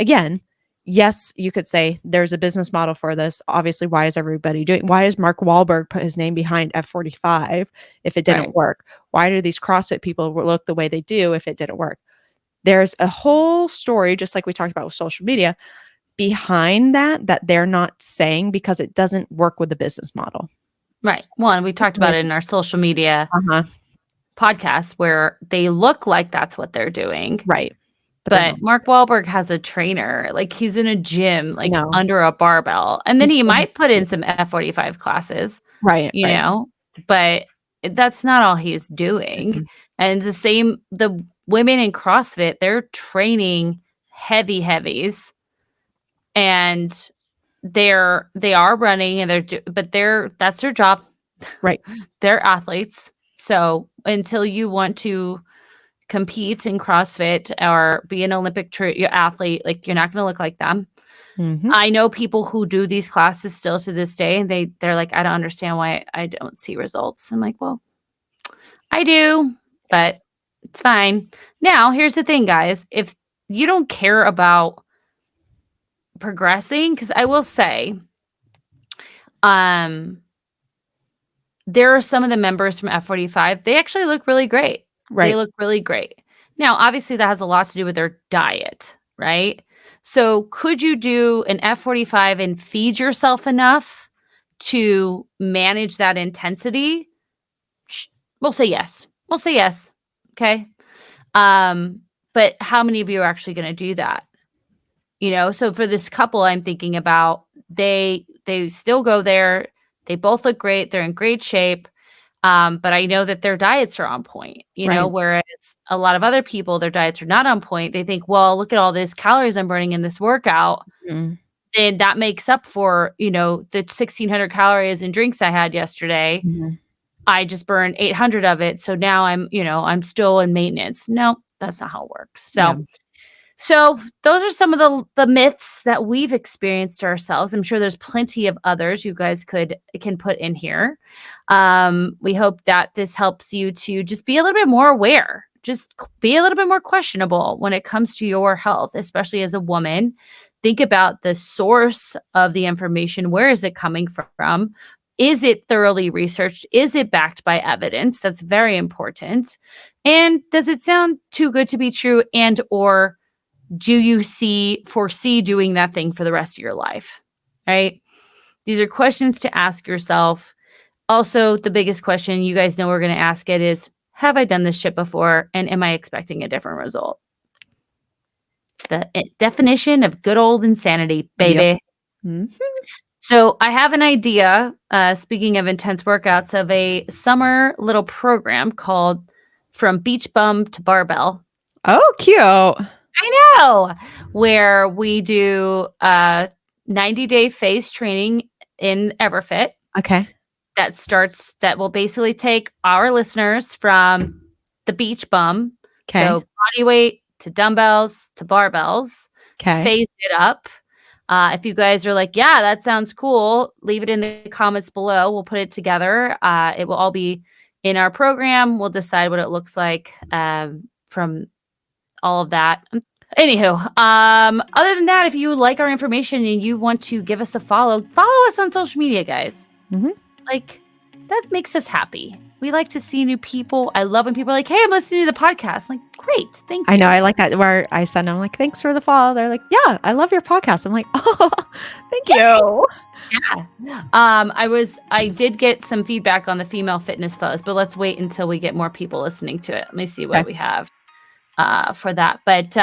again, yes, you could say there's a business model for this. Obviously, why is Mark Wahlberg put his name behind F45 if it didn't work? Why do these CrossFit people look the way they do if it didn't work? There's a whole story, just like we talked about with social media, behind that they're not saying because it doesn't work with the business model. Right. Well, and we talked about it in our social media podcast where they look like that's what they're doing. Right. But Mark Wahlberg has a trainer. Like he's in a gym, like No. under a barbell. And then he might put in some F45 classes. Right. You know, but that's not all he's doing. And the same, the women in CrossFit, they're training heavies. And they are running and that's their job. Right. They're athletes. So until you want to compete in CrossFit or be an Olympic athlete, like you're not going to look like them. I know people who do these classes still to this day, and they're like, I don't understand why I don't see results. I'm like, well, I do, but it's fine. Now, here's the thing, guys. If you don't care about progressing, because I will say, there are some of the members from F45, they actually look really great. Right. They look really great. Now, obviously, that has a lot to do with their diet, right? So could you do an F45 and feed yourself enough to manage that intensity? We'll say yes. Okay. But how many of you are actually going to do that? So for this couple I'm thinking about, they still go there. They both look great. They're in great shape. But I know that their diets are on point, whereas a lot of other people, their diets are not on point. They think, well, look at all these calories I'm burning in this workout. Then that makes up for, the 1,600 calories in drinks I had yesterday. I just burned 800 of it. So now I'm still in maintenance. No, that's not how it works. So those are some of the myths that we've experienced ourselves. I'm sure there's plenty of others you guys can put in here. We hope that this helps you to just be a little bit more aware, just be a little bit more questionable when it comes to your health, especially as a woman. Think about the source of the information. Where is it coming from? Is it thoroughly researched? Is it backed by evidence? That's very important. And does it sound too good to be true? And or do you foresee doing that thing for the rest of your life? Right? These are questions to ask yourself. Also, the biggest question, you guys know we're going to ask it, is, have I done this shit before? And am I expecting a different result? The definition of good old insanity, baby. Yep. So I have an idea, speaking of intense workouts, of a summer little program called From Beach Bum to Barbell. Oh, cute. I know, where we do 90-day phase training in Everfit. Okay. That will basically take our listeners from the beach bum. Okay. So body weight to dumbbells to barbells. Okay. Phase it up. If you guys are like, yeah, that sounds cool, leave it in the comments below. We'll put it together. It will all be in our program. We'll decide what it looks like from all of that. Anywho, other than that, if you like our information and you want to give us a follow us on social media, guys. Mm-hmm. Like, that makes us happy. We like to see new people. I love when people are like, hey, I'm listening to the podcast. I'm like, great, thank you. I know, I like that where I send them like, thanks for the follow. They're like, yeah, I love your podcast. I'm like, oh, thank you. Yeah. I did get some feedback on the female fitness foes, but let's wait until we get more people listening to it. Let me see what we have for that. But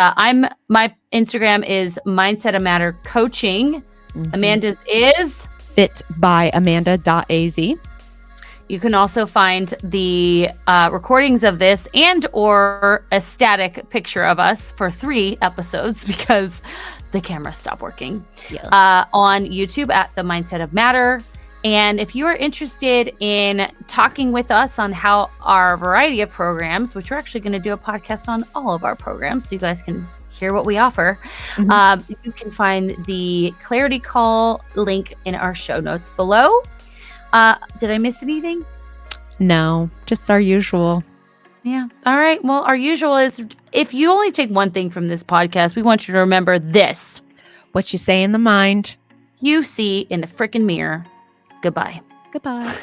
my Instagram is Mindset of Matter Coaching. Mm-hmm. Amanda's is fitbyamanda.az. You can also find the recordings of this and or a static picture of us for 3 episodes because the camera stopped working. Yes. On YouTube at The Mindset of Matter. And if you are interested in talking with us on how our variety of programs, which we're actually going to do a podcast on all of our programs so you guys can hear what we offer, you can find the Clarity Call link in our show notes below. Did I miss anything? No, just our usual. Yeah. All right. Well, our usual is if you only take one thing from this podcast, we want you to remember this. What you say in the mind, you see in the frickin' mirror. Goodbye. Goodbye.